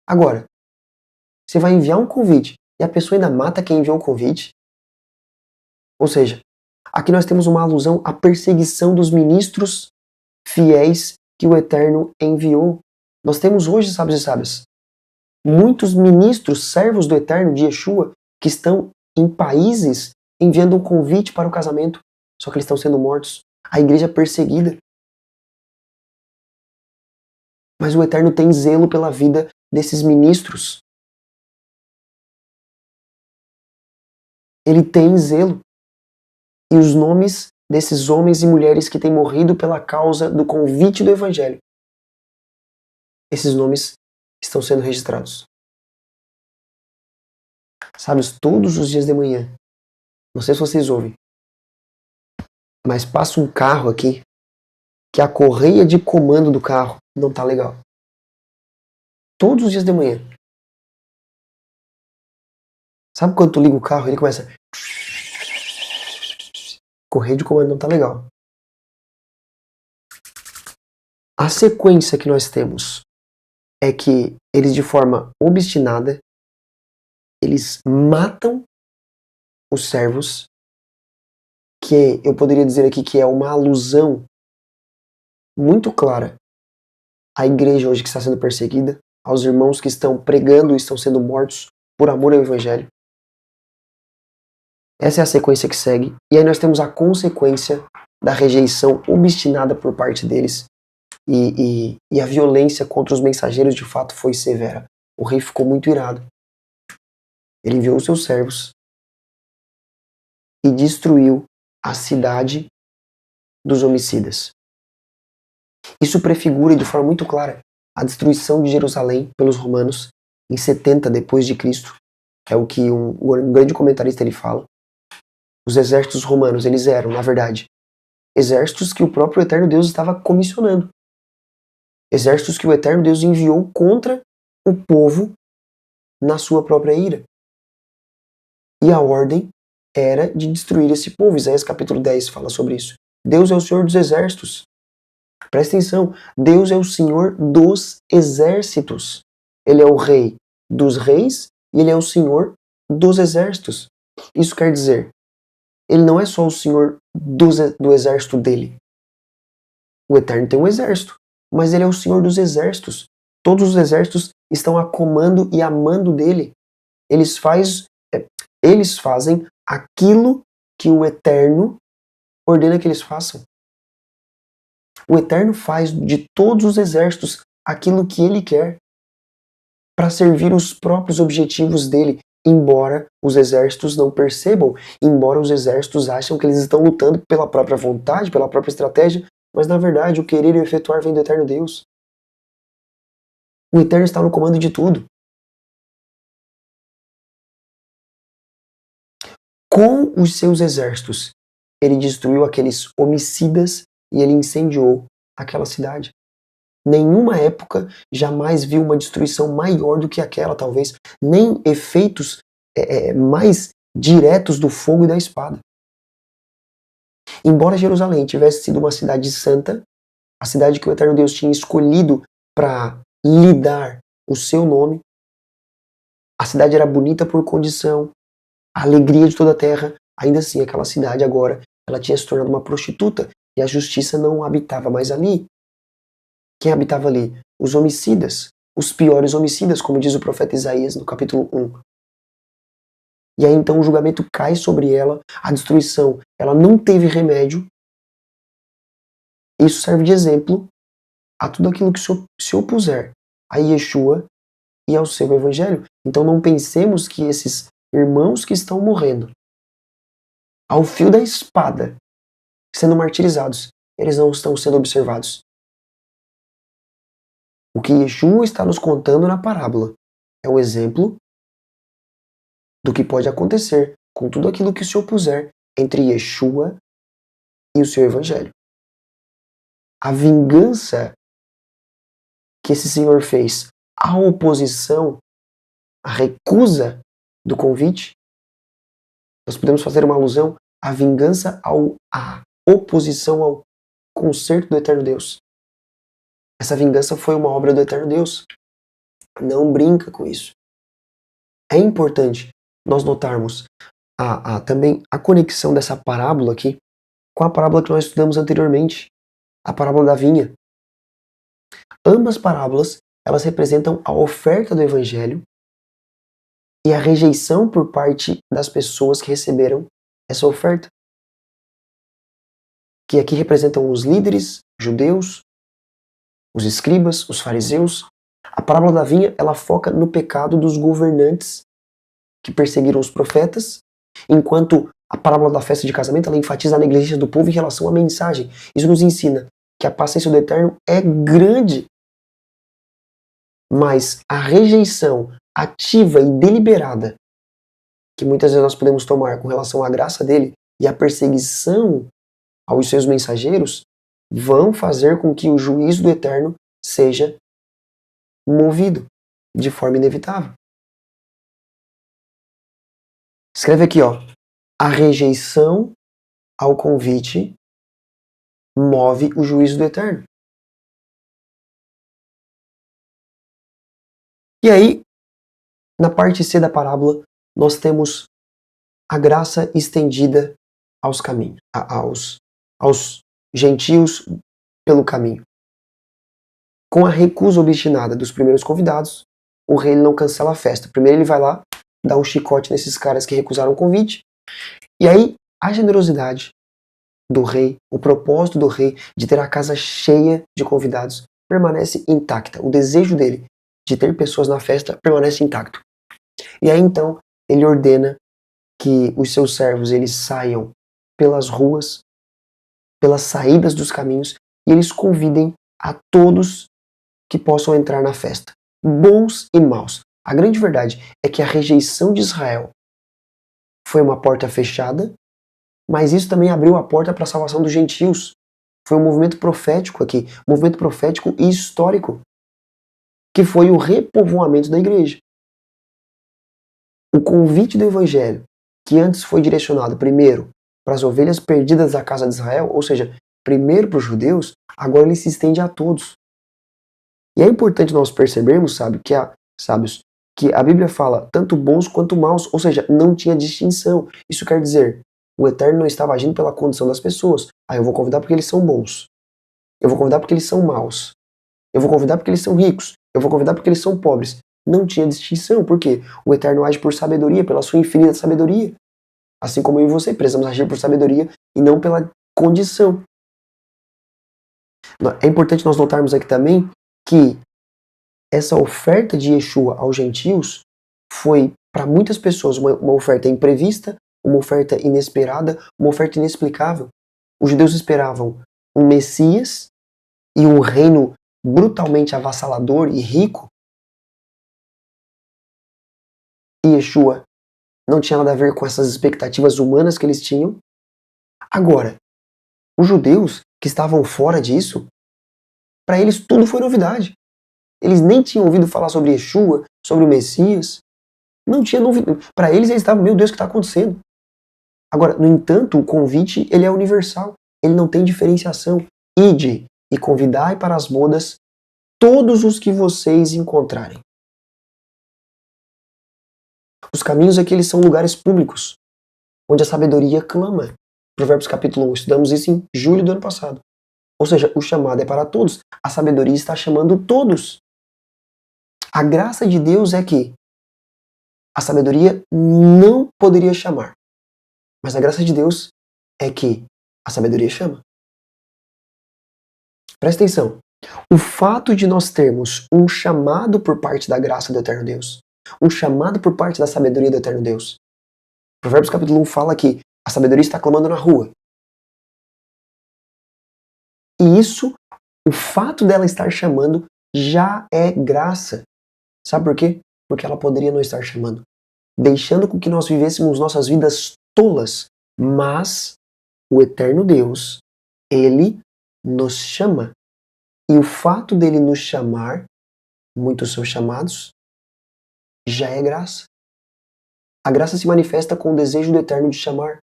Agora, você vai enviar um convite e a pessoa ainda mata quem enviou o convite? Ou seja, aqui nós temos uma alusão à perseguição dos ministros fiéis que o Eterno enviou. Nós temos hoje, sábios e sábias, muitos ministros, servos do Eterno, de Yeshua, que estão em países enviando um convite para o casamento, só que eles estão sendo mortos. A igreja é perseguida. Mas o Eterno tem zelo pela vida desses ministros. Ele tem zelo. E os nomes desses homens e mulheres que têm morrido pela causa do convite do Evangelho, esses nomes estão sendo registrados. Sabe, todos os dias de manhã, não sei se vocês ouvem, mas passa um carro aqui que a correia de comando do carro não tá legal. Todos os dias de manhã. Sabe quando tu liga o carro e ele começa... Correia de comando não tá legal. A sequência que nós temos é que eles, de forma obstinada, eles matam os servos, que eu poderia dizer aqui que é uma alusão muito clara à igreja hoje que está sendo perseguida, aos irmãos que estão pregando e estão sendo mortos por amor ao Evangelho. Essa é a sequência que segue. E aí nós temos a consequência da rejeição obstinada por parte deles. E a violência contra os mensageiros de fato foi severa. O rei ficou muito irado. Ele enviou os seus servos e destruiu a cidade dos homicidas. Isso prefigura de forma muito clara a destruição de Jerusalém pelos romanos em 70 depois de Cristo. É o que um grande comentarista ele fala. Os exércitos romanos, eles eram, na verdade, exércitos que o próprio Eterno Deus estava comissionando. Exércitos que o Eterno Deus enviou contra o povo na sua própria ira. E a ordem era de destruir esse povo. Isaías capítulo 10 fala sobre isso. Deus é o Senhor dos exércitos. Presta atenção, Deus é o Senhor dos exércitos. Ele é o rei dos reis e ele é o Senhor dos exércitos. Isso quer dizer, ele não é só o Senhor do exército dele. O Eterno tem um exército, mas ele é o Senhor dos exércitos. Todos os exércitos estão a comando e a mando dele. Eles fazem aquilo que o Eterno ordena que eles façam. O Eterno faz de todos os exércitos aquilo que ele quer para servir os próprios objetivos dele, embora os exércitos não percebam, embora os exércitos acham que eles estão lutando pela própria vontade, pela própria estratégia, mas na verdade o querer e o efetuar vem do Eterno Deus. O Eterno está no comando de tudo. Com os seus exércitos, ele destruiu aqueles homicidas e ele incendiou aquela cidade. Nenhuma época jamais viu uma destruição maior do que aquela, talvez. Nem efeitos mais diretos do fogo e da espada. Embora Jerusalém tivesse sido uma cidade santa, a cidade que o Eterno Deus tinha escolhido para lhe dar o seu nome, a cidade era bonita por condição, a alegria de toda a terra, ainda assim aquela cidade agora, ela tinha se tornado uma prostituta e a justiça não habitava mais ali. Quem habitava ali? Os homicidas, os piores homicidas, como diz o profeta Isaías no capítulo 1. E aí então o julgamento cai sobre ela, a destruição, ela não teve remédio. Isso serve de exemplo a tudo aquilo que se opuser a Yeshua e ao seu evangelho. Então não pensemos que esses irmãos que estão morrendo ao fio da espada, sendo martirizados, eles não estão sendo observados. O que Yeshua está nos contando na parábola é um exemplo do que pode acontecer com tudo aquilo que se opuser entre Yeshua e o seu evangelho. A vingança que esse Senhor fez à oposição, à recusa do convite, nós podemos fazer uma alusão à vingança, à oposição ao concerto do Eterno Deus. Essa vingança foi uma obra do Eterno Deus. Não brinca com isso. É importante nós notarmos também a conexão dessa parábola aqui com a parábola que nós estudamos anteriormente, a parábola da vinha. Ambas parábolas, elas representam a oferta do Evangelho e a rejeição por parte das pessoas que receberam essa oferta. Que aqui representam os líderes judeus, os escribas, os fariseus. A parábola da vinha, ela foca no pecado dos governantes que perseguiram os profetas, enquanto a parábola da festa de casamento, ela enfatiza a negligência do povo em relação à mensagem. Isso nos ensina que a paciência do Eterno é grande, mas a rejeição ativa e deliberada que muitas vezes nós podemos tomar com relação à graça dele e a perseguição aos seus mensageiros vão fazer com que o juízo do Eterno seja movido de forma inevitável. Escreve aqui, ó. A rejeição ao convite move o juízo do Eterno. E aí, na parte C da parábola, nós temos a graça estendida aos caminhos, aos gentios pelo caminho. Com a recusa obstinada dos primeiros convidados, o rei não cancela a festa. Primeiro ele vai lá, dá um chicote nesses caras que recusaram o convite, e aí a generosidade do rei, o propósito do rei de ter a casa cheia de convidados permanece intacta. O desejo dele de ter pessoas na festa permanece intacto. E aí então ele ordena que os seus servos eles saiam pelas ruas, pelas saídas dos caminhos, e eles convidem a todos que possam entrar na festa, bons e maus. A grande verdade é que a rejeição de Israel foi uma porta fechada, mas isso também abriu a porta para a salvação dos gentios. Foi um movimento profético aqui, um movimento profético e histórico, que foi o repovoamento da igreja. O convite do evangelho, que antes foi direcionado primeiro para as ovelhas perdidas da casa de Israel, ou seja, primeiro para os judeus, agora ele se estende a todos. E é importante nós percebermos, sábios, que a Bíblia fala tanto bons quanto maus, ou seja, não tinha distinção. Isso quer dizer, o Eterno não estava agindo pela condição das pessoas. Eu vou convidar porque eles são bons. Eu vou convidar porque eles são maus. Eu vou convidar porque eles são ricos. Eu vou convidar porque eles são pobres. Não tinha distinção, porque o Eterno age por sabedoria, pela sua infinita sabedoria. Assim como eu e você precisamos agir por sabedoria e não pela condição. É importante nós notarmos aqui também que essa oferta de Yeshua aos gentios foi, para muitas pessoas, uma oferta imprevista, uma oferta inesperada, uma oferta inexplicável. Os judeus esperavam um Messias e um reino brutalmente avassalador e rico. E Yeshua não tinha nada a ver com essas expectativas humanas que eles tinham. Agora, os judeus que estavam fora disso, Para eles tudo foi novidade. Eles nem tinham ouvido falar sobre Yeshua, sobre o Messias. Não tinha dúvida. Para eles estavam, meu Deus, o que está acontecendo? Agora, no entanto, o convite ele é universal. Ele não tem diferenciação. Ide e convidai para as bodas todos os que vocês encontrarem. Os caminhos aqui eles são lugares públicos, onde a sabedoria clama. Provérbios capítulo 1, estudamos isso em julho do ano passado. Ou seja, o chamado é para todos. A sabedoria está chamando todos. A graça de Deus é que a sabedoria não poderia chamar. Mas a graça de Deus é que a sabedoria chama. Presta atenção. O fato de nós termos um chamado por parte da graça do Eterno Deus, um chamado por parte da sabedoria do Eterno Deus. Provérbios capítulo 1 fala que a sabedoria está clamando na rua. E isso, o fato dela estar chamando, já é graça. Sabe por quê? Porque ela poderia não estar chamando, deixando com que nós vivêssemos nossas vidas tolas. Mas o Eterno Deus, Ele nos chama. E o fato dele nos chamar, muitos são chamados, já é graça. A graça se manifesta com o desejo do Eterno de chamar,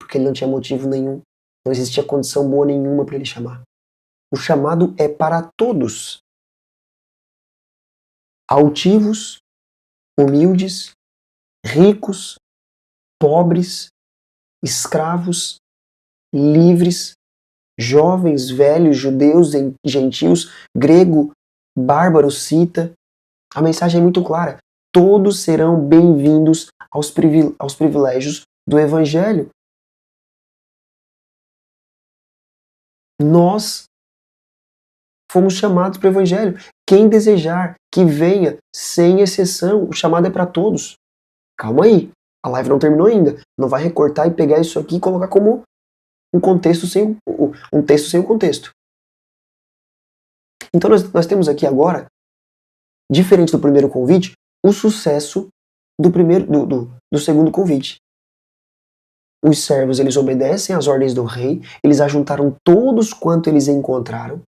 porque ele não tinha motivo nenhum, não existia condição boa nenhuma para ele chamar. O chamado é para todos. Altivos, humildes, ricos, pobres, escravos, livres, jovens, velhos, judeus, gentios, grego, bárbaro, cita. A mensagem é muito clara. Todos serão bem-vindos aos privilégios do Evangelho. Nós fomos chamados para o Evangelho. Quem desejar, que venha, sem exceção. O chamado é para todos. Calma aí, a live não terminou ainda. Não vai recortar e pegar isso aqui e colocar como um texto sem o contexto. Então nós temos aqui agora, diferente do primeiro convite, o sucesso do segundo convite. Os servos, eles obedecem às ordens do rei, eles ajuntaram todos quanto eles encontraram.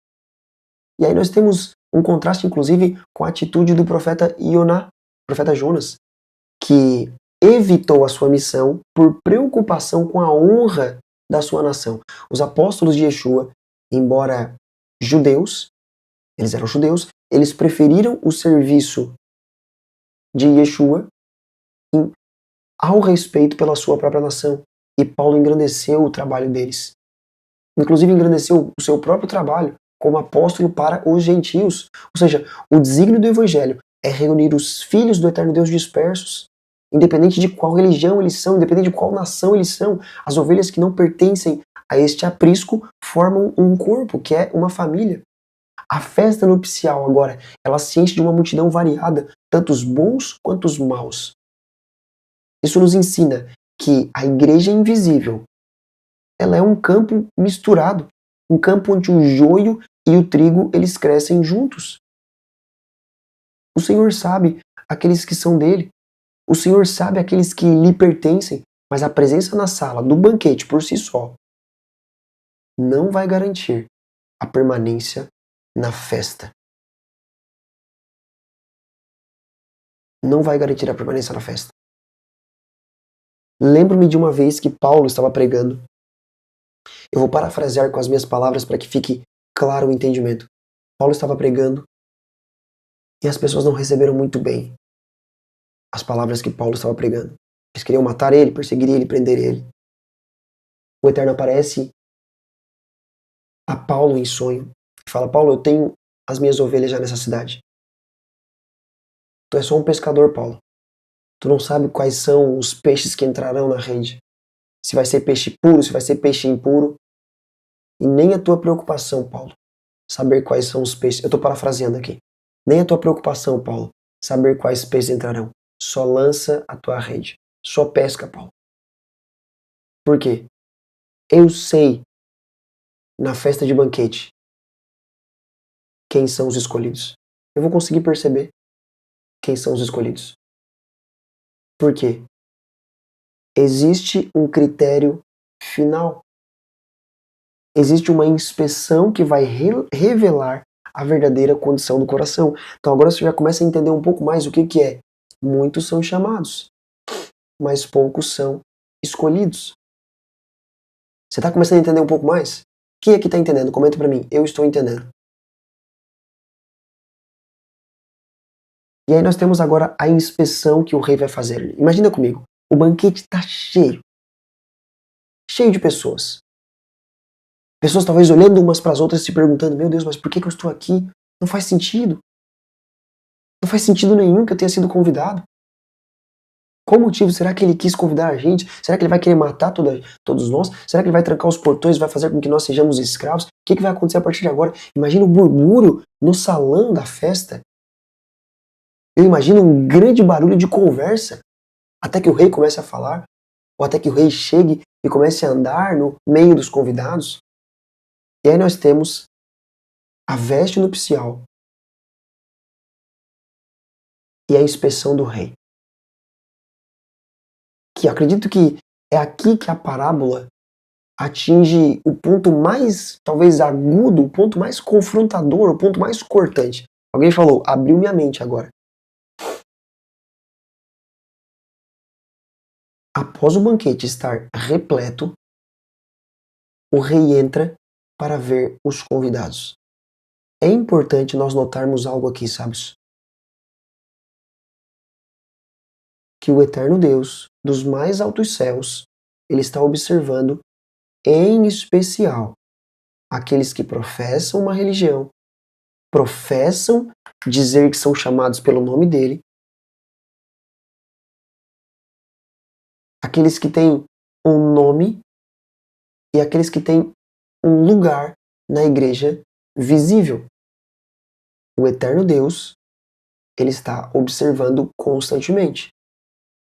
E aí nós temos um contraste, inclusive, com a atitude do profeta Jonas, que evitou a sua missão por preocupação com a honra da sua nação. Os apóstolos de Yeshua, embora judeus, eles eram judeus, eles preferiram o serviço de Yeshua ao respeito pela sua própria nação. E Paulo engrandeceu o trabalho deles. Inclusive engrandeceu o seu próprio trabalho como apóstolo para os gentios. Ou seja, o desígnio do evangelho é reunir os filhos do eterno Deus dispersos, independente de qual religião eles são, independente de qual nação eles são. As ovelhas que não pertencem a este aprisco formam um corpo, que é uma família. A festa nupcial agora, ela se enche de uma multidão variada, tanto os bons quanto os maus. Isso nos ensina que a igreja invisível, ela é um campo misturado, um campo onde o joio e o trigo, eles crescem juntos. O Senhor sabe aqueles que são dele, o Senhor sabe aqueles que lhe pertencem, mas a presença na sala do banquete por si só não vai garantir a permanência na festa. Não vai garantir a permanência na festa. Lembro-me de uma vez que Paulo estava pregando. Eu vou parafrasear com as minhas palavras para que fique claro o entendimento. Paulo estava pregando e as pessoas não receberam muito bem as palavras que Paulo estava pregando. Eles queriam matar ele, perseguir ele, prender ele. O Eterno aparece a Paulo em sonho e fala: Paulo, eu tenho as minhas ovelhas já nessa cidade. Tu és só um pescador, Paulo. Tu não sabe quais são os peixes que entrarão na rede. Se vai ser peixe puro, se vai ser peixe impuro. E nem a tua preocupação, Paulo, saber quais são os peixes. Eu estou parafraseando aqui. Nem a tua preocupação, Paulo, saber quais peixes entrarão. Só lança a tua rede. Só pesca, Paulo. Por quê? Eu sei, na festa de banquete, quem são os escolhidos. Eu vou conseguir perceber quem são os escolhidos. Por quê? Existe um critério final. Existe uma inspeção que vai revelar a verdadeira condição do coração. Então agora você já começa a entender um pouco mais o que é. Muitos são chamados, mas poucos são escolhidos. Você está começando a entender um pouco mais? Quem aqui está entendendo? Comenta para mim. Eu estou entendendo. E aí nós temos agora a inspeção que o rei vai fazer. Imagina comigo, o banquete está cheio. Cheio de pessoas. Pessoas talvez olhando umas para as outras se perguntando, meu Deus, mas por que eu estou aqui? Não faz sentido. Não faz sentido nenhum que eu tenha sido convidado. Qual o motivo? Será que ele quis convidar a gente? Será que ele vai querer matar todos nós? Será que ele vai trancar os portões e vai fazer com que nós sejamos escravos? O que vai acontecer a partir de agora? Imagina o murmúrio no salão da festa. Eu imagino um grande barulho de conversa até que o rei comece a falar, ou até que o rei chegue e comece a andar no meio dos convidados. E aí nós temos a veste nupcial e a inspeção do rei. Que acredito que é aqui que a parábola atinge o ponto mais, talvez agudo, o ponto mais confrontador, o ponto mais cortante. Alguém falou, abriu minha mente agora. Após o banquete estar repleto, o rei entra para ver os convidados. É importante nós notarmos algo aqui, sabes? Que o eterno Deus, dos mais altos céus, ele está observando, em especial, aqueles que professam uma religião, professam dizer que são chamados pelo nome dele, aqueles que têm um nome e aqueles que têm um lugar na igreja visível. O eterno Deus, ele está observando constantemente.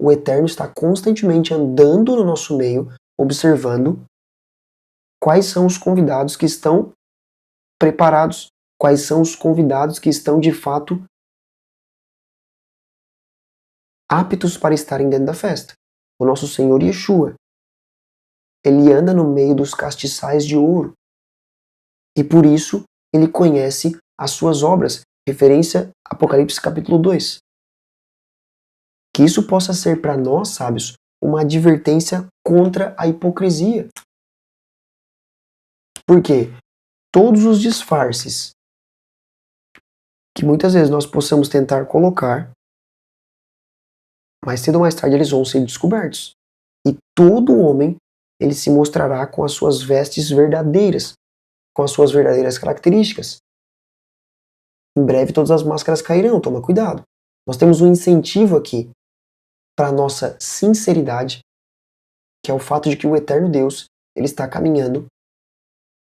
O eterno está constantemente andando no nosso meio, observando quais são os convidados que estão preparados, quais são os convidados que estão de fato aptos para estarem dentro da festa. O nosso Senhor Yeshua, ele anda no meio dos castiçais de ouro. E por isso ele conhece as suas obras. Referência Apocalipse capítulo 2. Que isso possa ser para nós, sábios, uma advertência contra a hipocrisia. Porque todos os disfarces que muitas vezes nós possamos tentar colocar, mais cedo ou mais tarde eles vão ser descobertos. E todo homem, ele se mostrará com as suas vestes verdadeiras, com as suas verdadeiras características. Em breve todas as máscaras cairão, toma cuidado. Nós temos um incentivo aqui para a nossa sinceridade, que é o fato de que o eterno Deus, ele está caminhando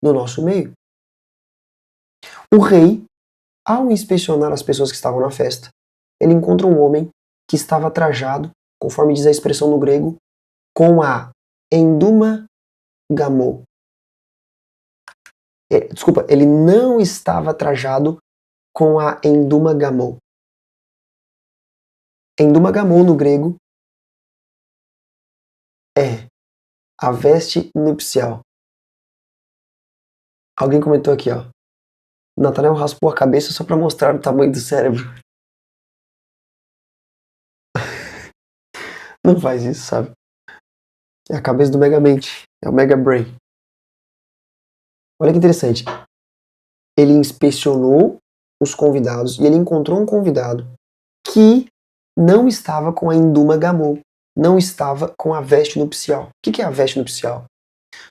no nosso meio. O rei, ao inspecionar as pessoas que estavam na festa, ele encontra um homem que estava trajado, conforme diz a expressão no grego, com a enduma gamou. Desculpa, ele não estava trajado com a enduma gamou. Enduma gamou no grego é a veste nupcial. Alguém comentou aqui, ó. Natanael raspou a cabeça só para mostrar o tamanho do cérebro. Não faz isso, sabe? É a cabeça do Megamente. É o Mega Brain. Olha que interessante. Ele inspecionou os convidados e ele encontrou um convidado que não estava com a enduma gamou, não estava com a veste nupcial. O que é a veste nupcial?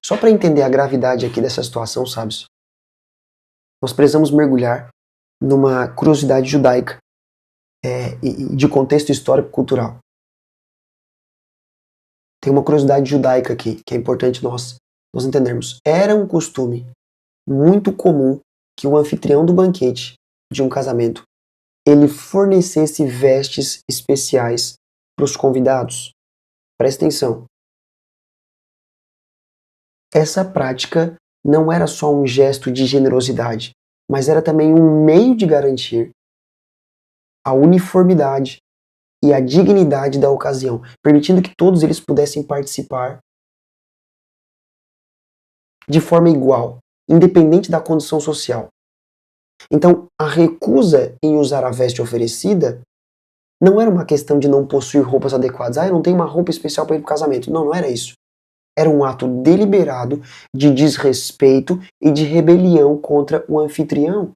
Só para entender a gravidade aqui dessa situação, sabe? Nós precisamos mergulhar numa curiosidade judaica e de contexto histórico-cultural. Tem uma curiosidade judaica aqui, que é importante nós entendermos. Era um costume muito comum que o anfitrião do banquete de um casamento, ele fornecesse vestes especiais para os convidados. Presta atenção. Essa prática não era só um gesto de generosidade, mas era também um meio de garantir a uniformidade e a dignidade da ocasião, permitindo que todos eles pudessem participar de forma igual, independente da condição social. Então, a recusa em usar a veste oferecida não era uma questão de não possuir roupas adequadas. Eu não tenho uma roupa especial para ir para o casamento. Não, não era isso. Era um ato deliberado de desrespeito e de rebelião contra o anfitrião,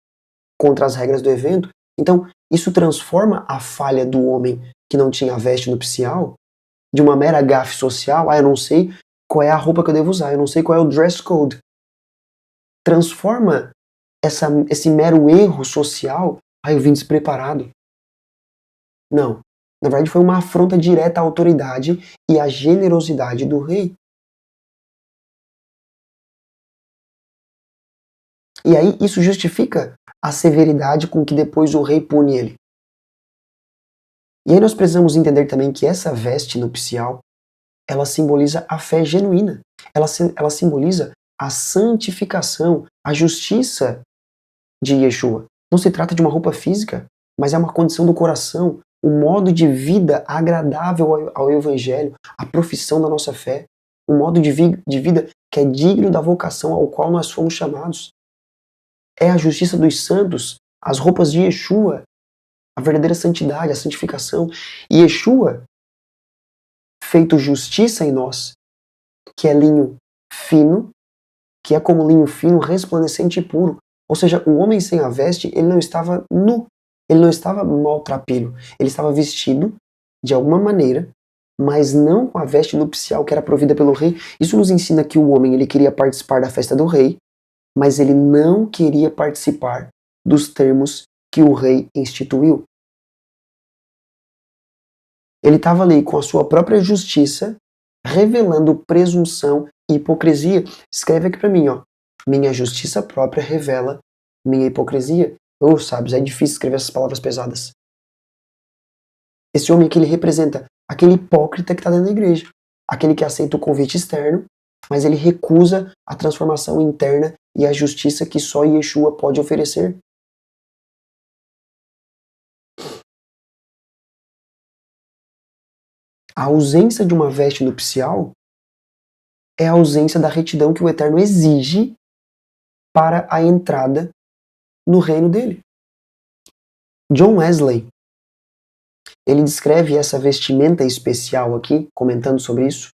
contra as regras do evento. Então, isso transforma a falha do homem que não tinha veste nupcial de uma mera gafe social. Eu não sei qual é a roupa que eu devo usar, eu não sei qual é o dress code. Transforma esse mero erro social. Eu vim despreparado. Não. Na verdade, foi uma afronta direta à autoridade e à generosidade do rei. E aí, isso justifica a severidade com que depois o rei pune ele. E aí nós precisamos entender também que essa veste nupcial, ela simboliza a fé genuína. Ela simboliza a santificação, a justiça de Yeshua. Não se trata de uma roupa física, mas é uma condição do coração, um modo de vida agradável ao Evangelho, a profissão da nossa fé, um modo de vida que é digno da vocação ao qual nós fomos chamados. É a justiça dos santos, as roupas de Yeshua, a verdadeira santidade, a santificação. E Yeshua, feito justiça em nós, que é linho fino, que é como linho fino, resplandecente e puro. Ou seja, o homem sem a veste, ele não estava nu, ele não estava maltrapilho, ele estava vestido de alguma maneira, mas não com a veste nupcial que era provida pelo rei. Isso nos ensina que o homem ele queria participar da festa do rei, mas ele não queria participar dos termos que o rei instituiu. Ele estava ali com a sua própria justiça, revelando presunção e hipocrisia. Escreve aqui para mim, ó. Minha justiça própria revela minha hipocrisia. Sábios, é difícil escrever essas palavras pesadas. Esse homem aqui, ele representa aquele hipócrita que está dentro da igreja. Aquele que aceita o convite externo, mas ele recusa a transformação interna e a justiça que só Yeshua pode oferecer. A ausência de uma veste nupcial é a ausência da retidão que o Eterno exige para a entrada no reino dele. John Wesley, ele descreve essa vestimenta especial aqui, comentando sobre isso,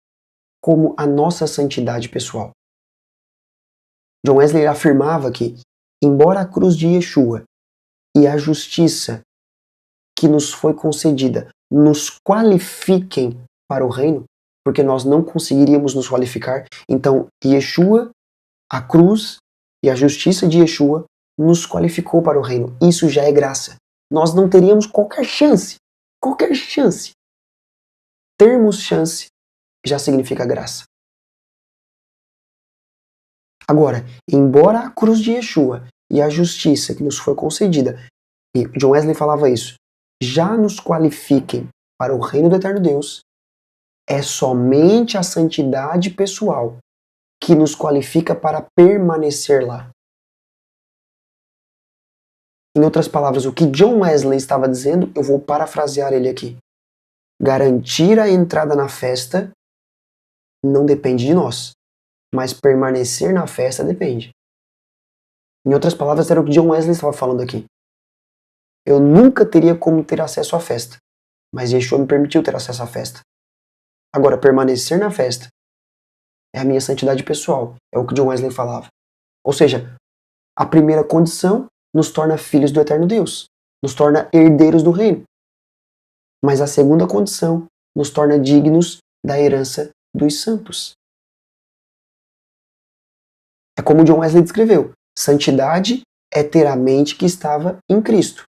como a nossa santidade pessoal. John Wesley afirmava que, embora a cruz de Yeshua e a justiça que nos foi concedida nos qualifiquem para o reino, porque nós não conseguiríamos nos qualificar, então Yeshua, a cruz e a justiça de Yeshua nos qualificou para o reino. Isso já é graça. Nós não teríamos qualquer chance. Qualquer chance. Termos chance já significa graça. Agora, embora a cruz de Yeshua e a justiça que nos foi concedida, e John Wesley falava isso, já nos qualifiquem para o reino do eterno Deus, é somente a santidade pessoal que nos qualifica para permanecer lá. Em outras palavras, o que John Wesley estava dizendo, eu vou parafrasear ele aqui. Garantir a entrada na festa não depende de nós, mas permanecer na festa depende. Em outras palavras, era o que John Wesley estava falando aqui. Eu nunca teria como ter acesso à festa, mas Yeshua me permitiu ter acesso à festa. Agora, permanecer na festa é a minha santidade pessoal, é o que John Wesley falava. Ou seja, a primeira condição nos torna filhos do eterno Deus, nos torna herdeiros do reino. Mas a segunda condição nos torna dignos da herança dos santos. É como John Wesley descreveu, santidade é ter a mente que estava em Cristo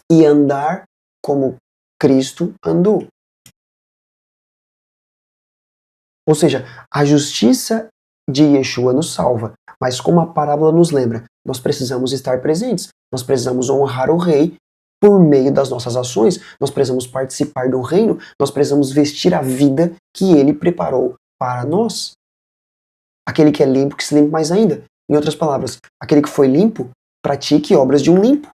e andar como Cristo andou. Ou seja, a justiça de Yeshua nos salva, mas como a parábola nos lembra, nós precisamos estar presentes, nós precisamos honrar o rei por meio das nossas ações, nós precisamos participar do reino, nós precisamos vestir a vida que ele preparou para nós. Aquele que é limpo, que se limpe mais ainda. Em outras palavras, aquele que foi limpo, pratique obras de um limpo.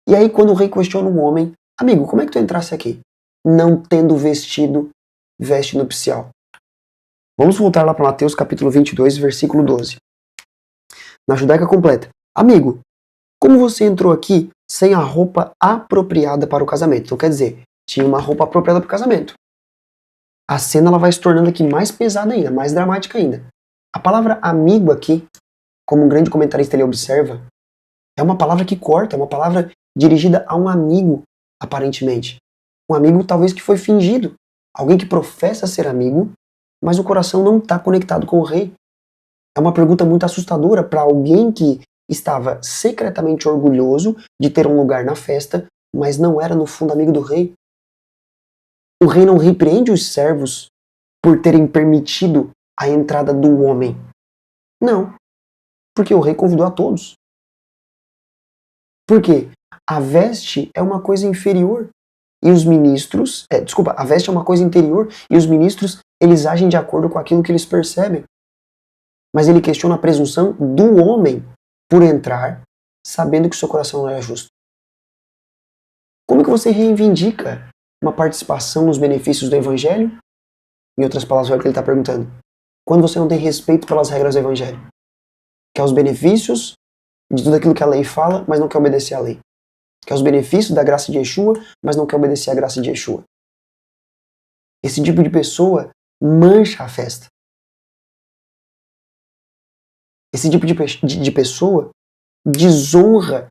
E aí quando o rei questiona um homem, amigo, como é que tu entrasse aqui? Não tendo vestido veste nupcial. Vamos voltar lá para Mateus capítulo 22, versículo 12. Na Judaica completa. Amigo, como você entrou aqui sem a roupa apropriada para o casamento? Então quer dizer, tinha uma roupa apropriada para o casamento. A cena ela vai se tornando aqui mais pesada ainda, mais dramática ainda. A palavra amigo aqui, como um grande comentarista ele observa, é uma palavra que corta, é uma palavra dirigida a um amigo, aparentemente. Um amigo talvez que foi fingido. Alguém que professa ser amigo, mas o coração não está conectado com o rei. É uma pergunta muito assustadora para alguém que estava secretamente orgulhoso de ter um lugar na festa, mas não era no fundo amigo do rei. O rei não repreende os servos por terem permitido a entrada do homem. Não, porque o rei convidou a todos. Por quê? A veste é uma coisa inferior e os ministros, a veste é uma coisa interior e os ministros, eles agem de acordo com aquilo que eles percebem. Mas ele questiona a presunção do homem por entrar sabendo que seu coração não é justo. Como que você reivindica uma participação nos benefícios do evangelho? Em outras palavras, é o que ele está perguntando. Quando você não tem respeito pelas regras do evangelho, quer os benefícios de tudo aquilo que a lei fala, mas não quer obedecer à lei. Quer os benefícios da graça de Yeshua, mas não quer obedecer à graça de Yeshua. Esse tipo de pessoa mancha a festa. Esse tipo de pessoa desonra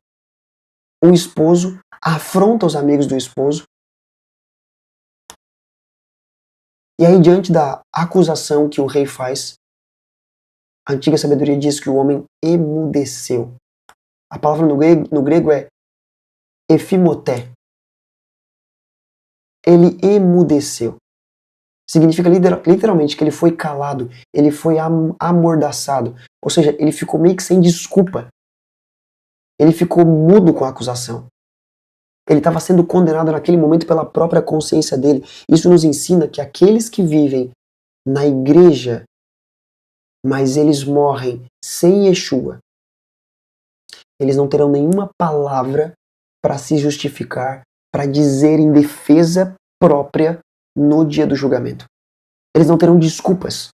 o esposo, afronta os amigos do esposo. E aí, diante da acusação que o rei faz, a antiga sabedoria diz que o homem emudeceu. A palavra no grego é efimoté. Ele emudeceu. Significa literalmente que ele foi calado, ele foi amordaçado. Ou seja, ele ficou meio que sem desculpa. Ele ficou mudo com a acusação. Ele estava sendo condenado naquele momento pela própria consciência dele. Isso nos ensina que aqueles que vivem na igreja, mas eles morrem sem Yeshua, eles não terão nenhuma palavra para se justificar, para dizer em defesa própria no dia do julgamento. Eles não terão desculpas,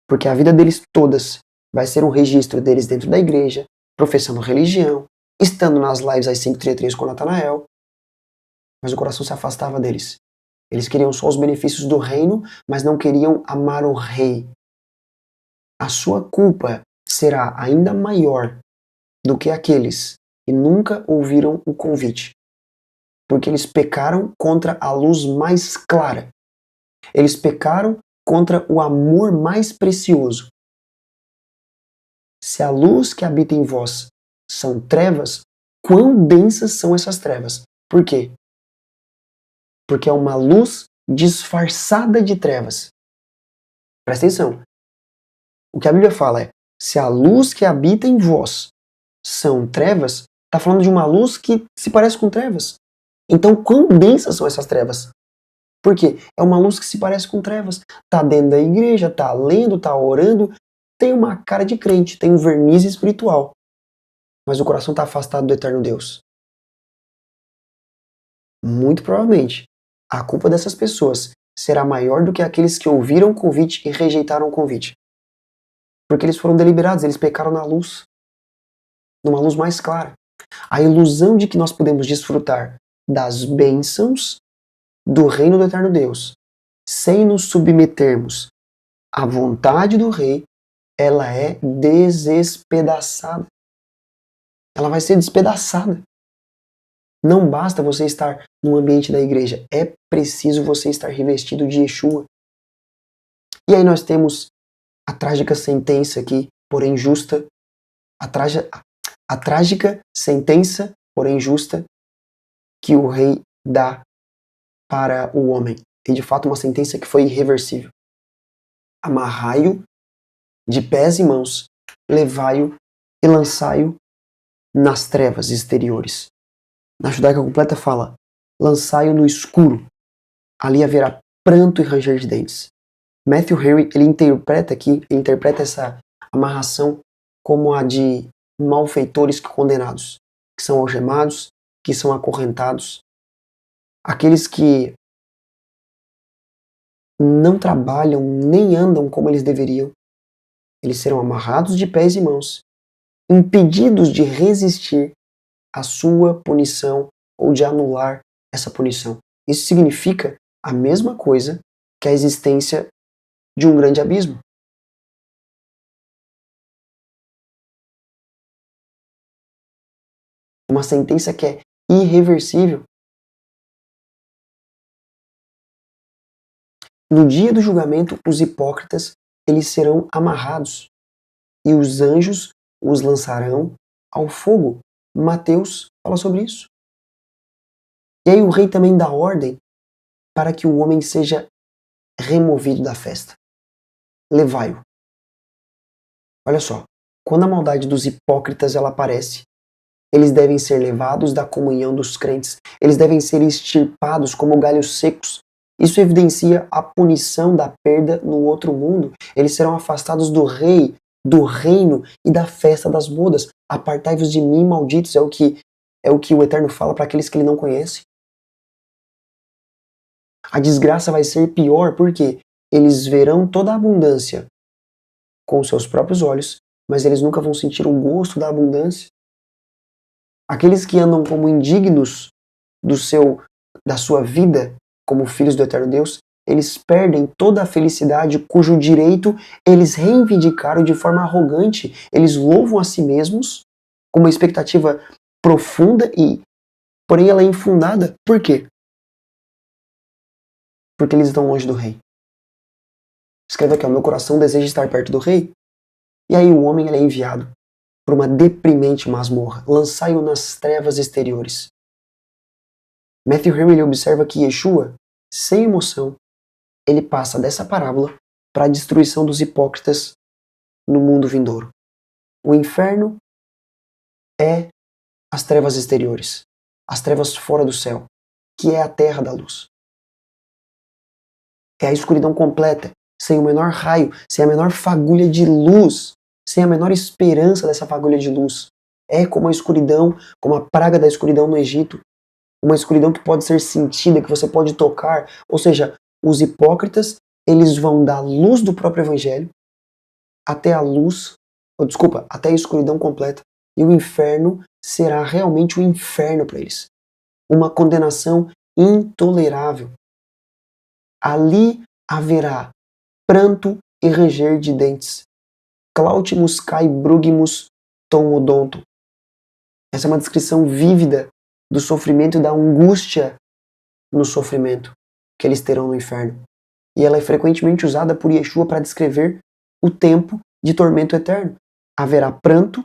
porque a vida deles todas vai ser um registro deles dentro da igreja, professando religião, estando nas lives às 5h33 com Natanael, mas o coração se afastava deles. Eles queriam só os benefícios do reino, mas não queriam amar o rei. A sua culpa será ainda maior do que aqueles que nunca ouviram o convite, porque eles pecaram contra a luz mais clara. Eles pecaram contra o amor mais precioso. Se a luz que habita em vós são trevas, quão densas são essas trevas? Por quê? Porque é uma luz disfarçada de trevas. Presta atenção. O que a Bíblia fala é, se a luz que habita em vós são trevas, está falando de uma luz que se parece com trevas. Então, quão densas são essas trevas? Por quê? É uma luz que se parece com trevas. Está dentro da igreja, está lendo, está orando, tem uma cara de crente, tem um verniz espiritual. Mas o coração está afastado do eterno Deus. Muito provavelmente, a culpa dessas pessoas será maior do que aqueles que ouviram o convite e rejeitaram o convite. Porque eles foram deliberados, eles pecaram na luz, numa luz mais clara. A ilusão de que nós podemos desfrutar das bênçãos do reino do eterno Deus, sem nos submetermos à vontade do rei, ela é despedaçada. Ela vai ser despedaçada. Não basta você estar no ambiente da igreja, é preciso você estar revestido de Yeshua. E aí nós temos a trágica sentença aqui, porém justa, a trágica sentença, porém justa, que o rei dá para o homem. E de fato uma sentença que foi irreversível. Amarrai-o de pés e mãos, levai-o e lançai-o nas trevas exteriores. Na Judaica completa fala, lançai-o no escuro, ali haverá pranto e ranger de dentes. Matthew Henry, ele interpreta essa amarração como a de malfeitores condenados, que são algemados, que são acorrentados, aqueles que não trabalham nem andam como eles deveriam, eles serão amarrados de pés e mãos impedidos de resistir à sua punição ou de anular essa punição. Isso significa a mesma coisa que a existência de um grande abismo. Uma sentença que é irreversível. No dia do julgamento, os hipócritas, eles serão amarrados e os anjos os lançarão ao fogo. Mateus fala sobre isso. E aí o rei também dá ordem para que o homem seja removido da festa. Levai-o. Olha só, quando a maldade dos hipócritas ela aparece, eles devem ser levados da comunhão dos crentes. Eles devem ser extirpados como galhos secos. Isso evidencia a punição da perda no outro mundo. Eles serão afastados do rei, do reino e da festa das bodas. Apartai-vos de mim, malditos, é o que o Eterno fala para aqueles que ele não conhece. A desgraça vai ser pior porque eles verão toda a abundância com seus próprios olhos, mas eles nunca vão sentir o gosto da abundância. Aqueles que andam como indignos da sua vida, como filhos do Eterno Deus, eles perdem toda a felicidade cujo direito eles reivindicaram de forma arrogante. Eles louvam a si mesmos com uma expectativa profunda porém ela é infundada. Por quê? Porque eles estão longe do rei. Escreve aqui, meu coração deseja estar perto do rei. E aí o homem ele é enviado para uma deprimente masmorra. Lançai-o nas trevas exteriores. Matthew Henry observa que Yeshua, sem emoção, ele passa dessa parábola para a destruição dos hipócritas no mundo vindouro. O inferno é as trevas exteriores, as trevas fora do céu, que é a terra da luz. É a escuridão completa, sem o menor raio, sem a menor fagulha de luz, sem a menor esperança dessa fagulha de luz. É como a escuridão, como a praga da escuridão no Egito. Uma escuridão que pode ser sentida, que você pode tocar. Ou seja, os hipócritas, eles vão da luz do próprio evangelho até até a escuridão completa. E o inferno será realmente um inferno para eles. Uma condenação intolerável. Ali haverá pranto e ranger de dentes. Clautimus kai brugimus tom odonto. Essa é uma descrição vívida do sofrimento e da angústia no sofrimento que eles terão no inferno. E ela é frequentemente usada por Yeshua para descrever o tempo de tormento eterno. Haverá pranto,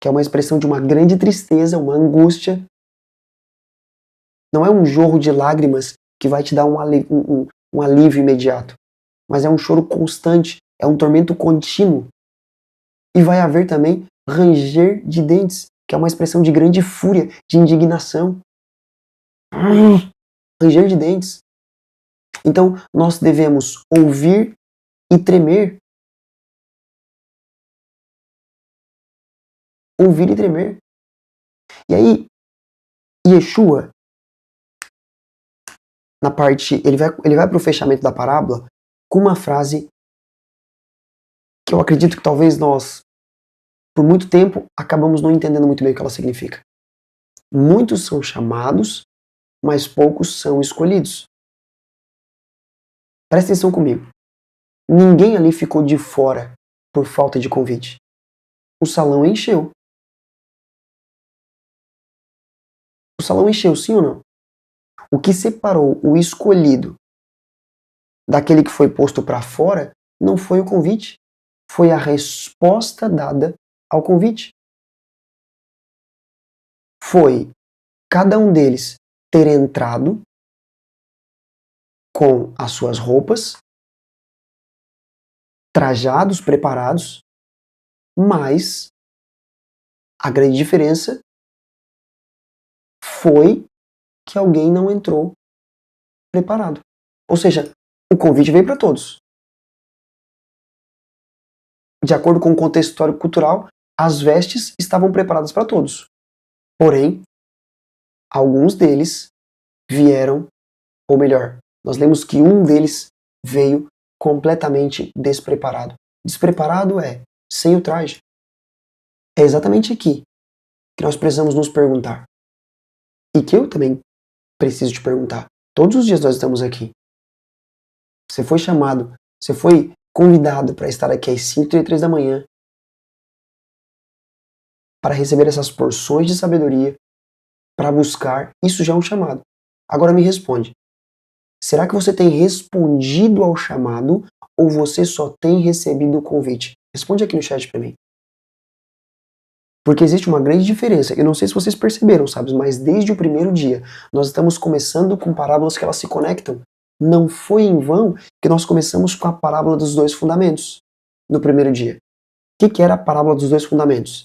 que é uma expressão de uma grande tristeza, uma angústia. Não é um jorro de lágrimas que vai te dar um alívio imediato, mas é um choro constante, é um tormento contínuo. E vai haver também ranger de dentes, que é uma expressão de grande fúria, de indignação. Ranger de dentes. Então, nós devemos ouvir e tremer. Ouvir e tremer. E aí, Yeshua, na parte, ele vai para o fechamento da parábola com uma frase que eu acredito que talvez nós, por muito tempo, acabamos não entendendo muito bem o que ela significa. Muitos são chamados, mas poucos são escolhidos. Presta atenção comigo. Ninguém ali ficou de fora por falta de convite. O salão encheu. O salão encheu, sim ou não? O que separou o escolhido daquele que foi posto para fora não foi o convite, foi a resposta dada ao convite. Foi cada um deles ter entrado com as suas roupas, trajados, preparados, mas a grande diferença foi que alguém não entrou preparado. Ou seja, o convite veio para todos. De acordo com o contexto histórico cultural, as vestes estavam preparadas para todos. Porém, alguns deles vieram, ou melhor, nós lemos que um deles veio completamente despreparado. Despreparado é sem o traje. É exatamente aqui que nós precisamos nos perguntar. E que eu também preciso te perguntar. Todos os dias nós estamos aqui. Você foi chamado, você foi convidado para estar aqui às 5h33 da manhã para receber essas porções de sabedoria, para buscar. Isso já é um chamado. Agora me responde. Será que você tem respondido ao chamado ou você só tem recebido o convite? Responde aqui no chat para mim. Porque existe uma grande diferença. Eu não sei se vocês perceberam, sabe? Mas desde o primeiro dia, nós estamos começando com parábolas que elas se conectam. Não foi em vão que nós começamos com a parábola dos dois fundamentos no primeiro dia. O que era a parábola dos dois fundamentos?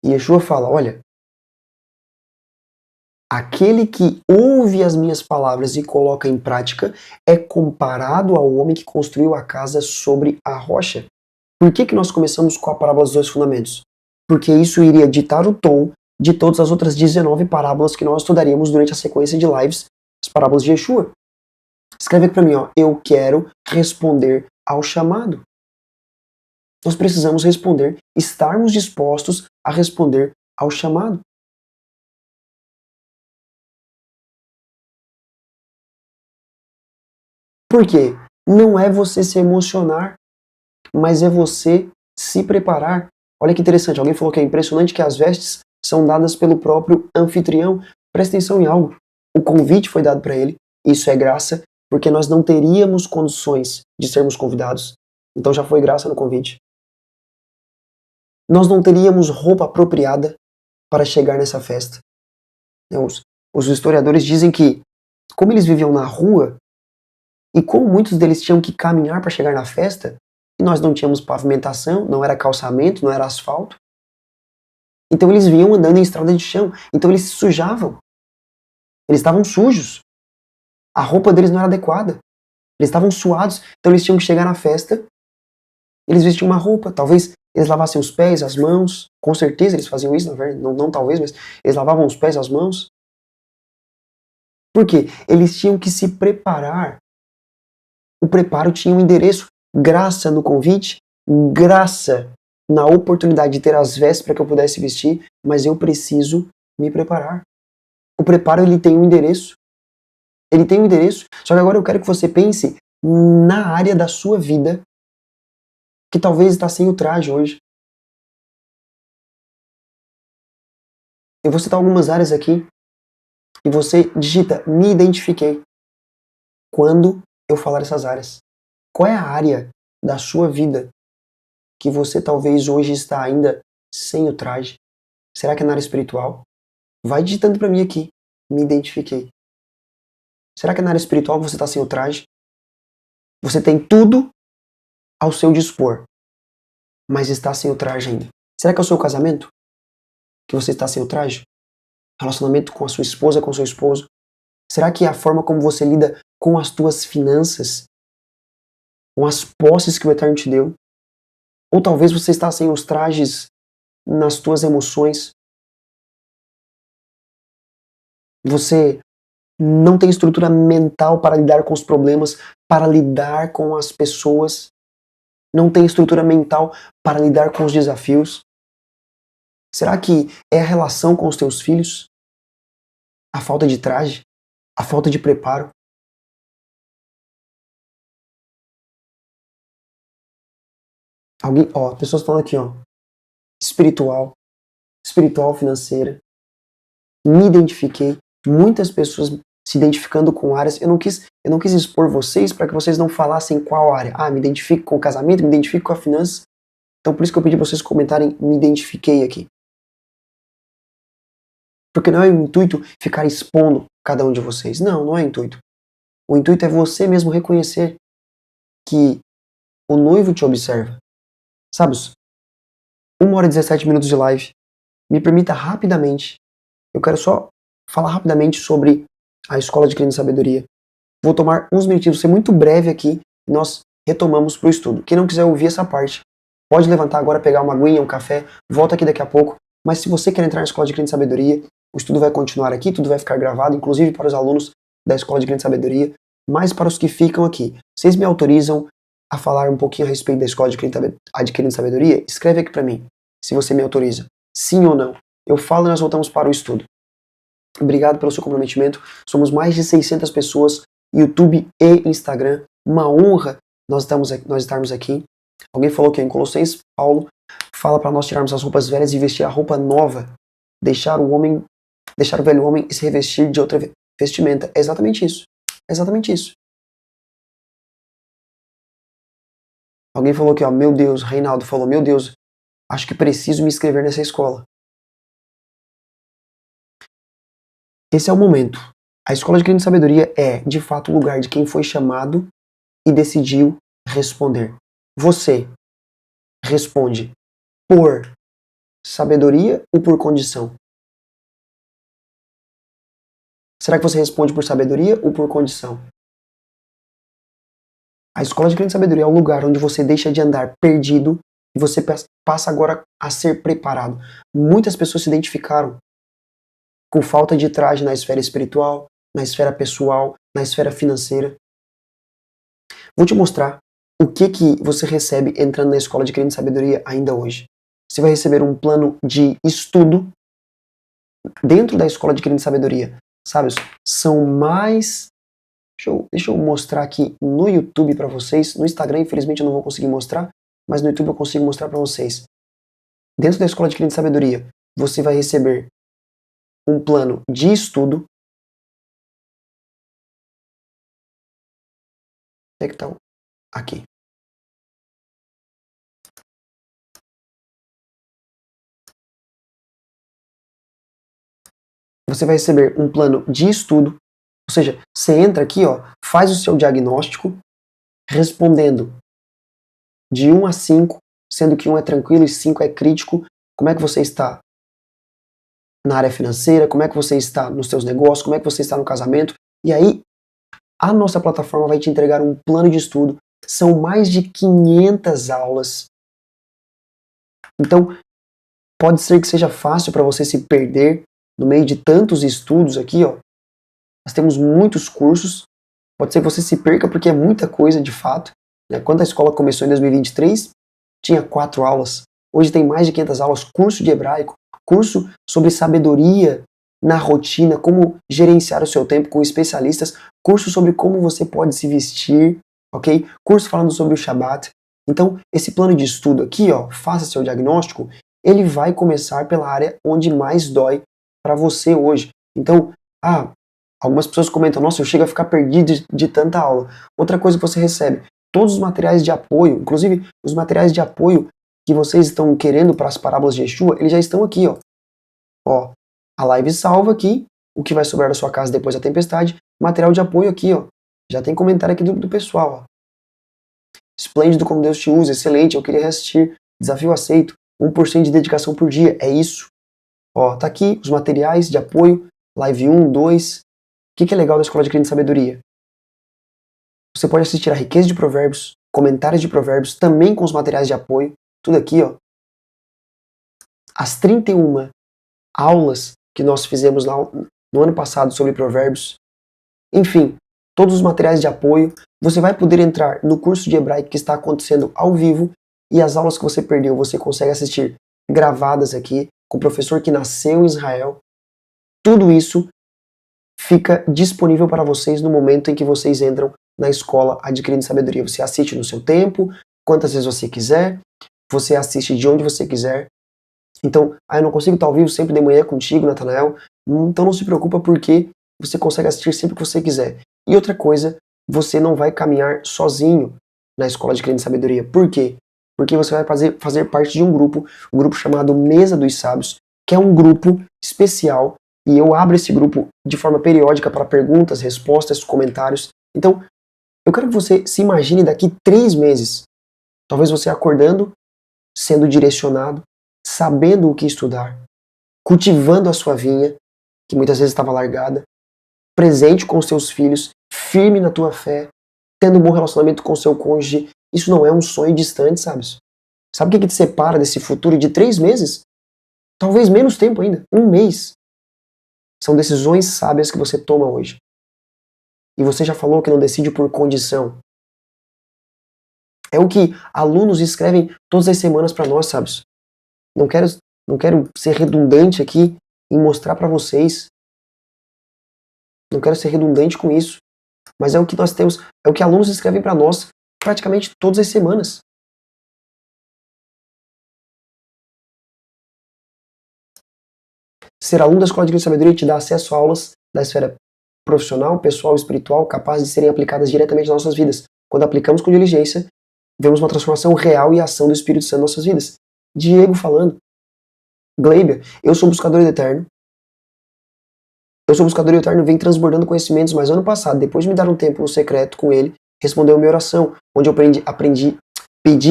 E Yeshua fala, olha, aquele que ouve as minhas palavras e coloca em prática é comparado ao homem que construiu a casa sobre a rocha. Por que nós começamos com a parábola dos dois fundamentos? Porque isso iria ditar o tom de todas as outras 19 parábolas que nós estudaríamos durante a sequência de lives, as parábolas de Yeshua. Escreve aqui para mim, ó, eu quero responder ao chamado. Nós precisamos responder, estarmos dispostos a responder ao chamado. Por quê? Não é você se emocionar, mas é você se preparar. Olha que interessante, alguém falou que é impressionante que as vestes são dadas pelo próprio anfitrião. Presta atenção em algo. O convite foi dado para ele, isso é graça, porque nós não teríamos condições de sermos convidados, então já foi graça no convite. Nós não teríamos roupa apropriada para chegar nessa festa. Os historiadores dizem que, como eles viviam na rua, e como muitos deles tinham que caminhar para chegar na festa, e nós não tínhamos pavimentação, não era calçamento, não era asfalto, então eles vinham andando em estrada de chão, então eles se sujavam. Eles estavam sujos. A roupa deles não era adequada. Eles estavam suados, então eles tinham que chegar na festa, eles vestiam uma roupa, talvez eles lavassem os pés, as mãos, com certeza eles faziam isso, na verdade, não talvez, mas eles lavavam os pés, as mãos. Por quê? Eles tinham que se preparar. O preparo tinha um endereço, graça no convite, graça na oportunidade de ter as vestes para que eu pudesse vestir, mas eu preciso me preparar. O preparo ele tem um endereço. Ele tem um endereço, só que agora eu quero que você pense na área da sua vida que talvez está sem o traje hoje. Eu vou citar algumas áreas aqui e você digita, me identifiquei, quando eu falar essas áreas. Qual é a área da sua vida que você talvez hoje está ainda sem o traje? Será que é na área espiritual? Vai digitando para mim aqui, me identifiquei. Será que é na área espiritual que você está sem o traje? Você tem tudo ao seu dispor, mas está sem o traje ainda. Será que é o seu casamento que você está sem o traje? Relacionamento com a sua esposa, com o seu esposo? Será que é a forma como você lida com as tuas finanças? Com as posses que o Eterno te deu? Ou talvez você está sem os trajes nas tuas emoções? Você não tem estrutura mental para lidar com os problemas, para lidar com as pessoas? Não tem estrutura mental para lidar com os desafios? Será que é a relação com os teus filhos? A falta de traje? A falta de preparo? Pessoas falando aqui, espiritual financeira. Me identifiquei. Muitas pessoas se identificando com áreas. Eu não quis expor vocês para que vocês não falassem qual área. Me identifico com o casamento, me identifico com a finança. Então por isso que eu pedi para vocês comentarem, me identifiquei aqui. Porque não é o intuito ficar expondo cada um de vocês. Não é o intuito. O intuito é você mesmo reconhecer que o noivo te observa. Sabe, 1h e 17 minutos de live. Me permita rapidamente, eu quero só falar rapidamente sobre a Escola de Cliente de Sabedoria. Vou tomar uns minutinhos, ser muito breve aqui, e nós retomamos para o estudo. Quem não quiser ouvir essa parte, pode levantar agora, pegar uma aguinha, um café, volta aqui daqui a pouco. Mas se você quer entrar na Escola de Cliente de Sabedoria, o estudo vai continuar aqui, tudo vai ficar gravado, inclusive para os alunos da Escola de Cliente de Sabedoria, mas para os que ficam aqui. Vocês me autorizam a falar um pouquinho a respeito da Escola Adquirindo Sabedoria, escreve aqui para mim, se você me autoriza. Sim ou não? Eu falo e nós voltamos para o estudo. Obrigado pelo seu comprometimento. Somos mais de 600 pessoas, YouTube e Instagram. Uma honra nós estarmos aqui. Alguém falou que em Colossenses, Paulo fala para nós tirarmos as roupas velhas e vestir a roupa nova. Deixar o velho homem e se revestir de outra vestimenta. É exatamente isso. É exatamente isso. Alguém falou aqui, ó, meu Deus, Reinaldo falou, meu Deus, acho que preciso me inscrever nessa escola. Esse é o momento. A Escola Adquirindo Sabedoria é, de fato, o lugar de quem foi chamado e decidiu responder. Você responde por sabedoria ou por condição? Será que você responde por sabedoria ou por condição? A Escola Adquirindo Sabedoria é o lugar onde você deixa de andar perdido e você passa agora a ser preparado. Muitas pessoas se identificaram com falta de traje na esfera espiritual, na esfera pessoal, na esfera financeira. Vou te mostrar o que você recebe entrando na Escola Adquirindo Sabedoria ainda hoje. Você vai receber um plano de estudo dentro da Escola Adquirindo Sabedoria. Sabe, são mais... Deixa eu mostrar aqui no YouTube para vocês. No Instagram, infelizmente, eu não vou conseguir mostrar, mas no YouTube eu consigo mostrar para vocês. Dentro da Escola Adquirindo Sabedoria, você vai receber um plano de estudo. Onde é que tá? Aqui. Você vai receber um plano de estudo, ou seja, você entra aqui, ó, faz o seu diagnóstico, respondendo de 1 a 5, sendo que 1 é tranquilo e 5 é crítico. Como é que você está na área financeira? Como é que você está nos seus negócios? Como é que você está no casamento? E aí, a nossa plataforma vai te entregar um plano de estudo. São mais de 500 aulas. Então, pode ser que seja fácil para você se perder no meio de tantos estudos aqui, ó. Nós temos muitos cursos. Pode ser que você se perca porque é muita coisa de fato. Quando a escola começou em 2023, tinha 4 aulas. Hoje tem mais de 500 aulas. Curso de hebraico, curso sobre sabedoria na rotina, como gerenciar o seu tempo com especialistas, curso sobre como você pode se vestir, ok? Curso falando sobre o Shabat. Então, esse plano de estudo aqui, ó, faça seu diagnóstico, ele vai começar pela área onde mais dói para você hoje. Então, algumas pessoas comentam, nossa, eu chego a ficar perdido de tanta aula. Outra coisa que você recebe, todos os materiais de apoio, inclusive os materiais de apoio que vocês estão querendo para as parábolas de Yeshua, eles já estão aqui, ó. Ó, a live salva aqui, o que vai sobrar da sua casa depois da tempestade, material de apoio aqui, ó. Já tem comentário aqui do pessoal, ó. Esplêndido como Deus te usa, excelente, eu queria reassistir, desafio aceito, 1% de dedicação por dia, é isso. Ó, tá aqui os materiais de apoio, live 1, 2. O que é legal da Escola Adquirindo Sabedoria? Você pode assistir a riqueza de provérbios, comentários de provérbios, também com os materiais de apoio, tudo aqui, ó. As 31 aulas que nós fizemos no ano passado sobre provérbios. Enfim, todos os materiais de apoio. Você vai poder entrar no curso de hebraico que está acontecendo ao vivo e as aulas que você perdeu você consegue assistir gravadas aqui com o professor que nasceu em Israel. Tudo isso fica disponível para vocês no momento em que vocês entram na escola Adquirindo Sabedoria. Você assiste no seu tempo, quantas vezes você quiser, você assiste de onde você quiser. Então, eu não consigo estar ao vivo sempre de manhã contigo, Natanael. Então não se preocupa porque você consegue assistir sempre que você quiser. E outra coisa, você não vai caminhar sozinho na Escola Adquirindo Sabedoria. Por quê? Porque você vai fazer parte de um grupo chamado Mesa dos Sábios, que é um grupo especial, e eu abro esse grupo de forma periódica para perguntas, respostas, comentários. Então, eu quero que você se imagine daqui 3 meses, talvez você acordando, sendo direcionado, sabendo o que estudar, cultivando a sua vinha, que muitas vezes estava largada, presente com os seus filhos, firme na tua fé, tendo um bom relacionamento com o seu cônjuge. Isso não é um sonho distante, sabe? Sabe o que te separa desse futuro de 3 meses? Talvez menos tempo ainda, 1 mês. São decisões sábias que você toma hoje. E você já falou que não decide por condição. É o que alunos escrevem todas as semanas para nós, sabe? Não quero ser redundante aqui em mostrar para vocês. Não quero ser redundante com isso. Mas é o que nós temos, é o que alunos escrevem para nós praticamente todas as semanas. Ser aluno da Escola de Sabedoria te dá acesso a aulas da esfera profissional, pessoal e espiritual capazes de serem aplicadas diretamente nas nossas vidas. Quando aplicamos com diligência, vemos uma transformação real e ação do Espírito Santo em nossas vidas. Diego falando. Gleiber, eu sou buscador do eterno. Eu sou buscador do eterno, vem transbordando conhecimentos, mas ano passado, depois de me dar um tempo no secreto com ele, respondeu a minha oração, onde eu pedi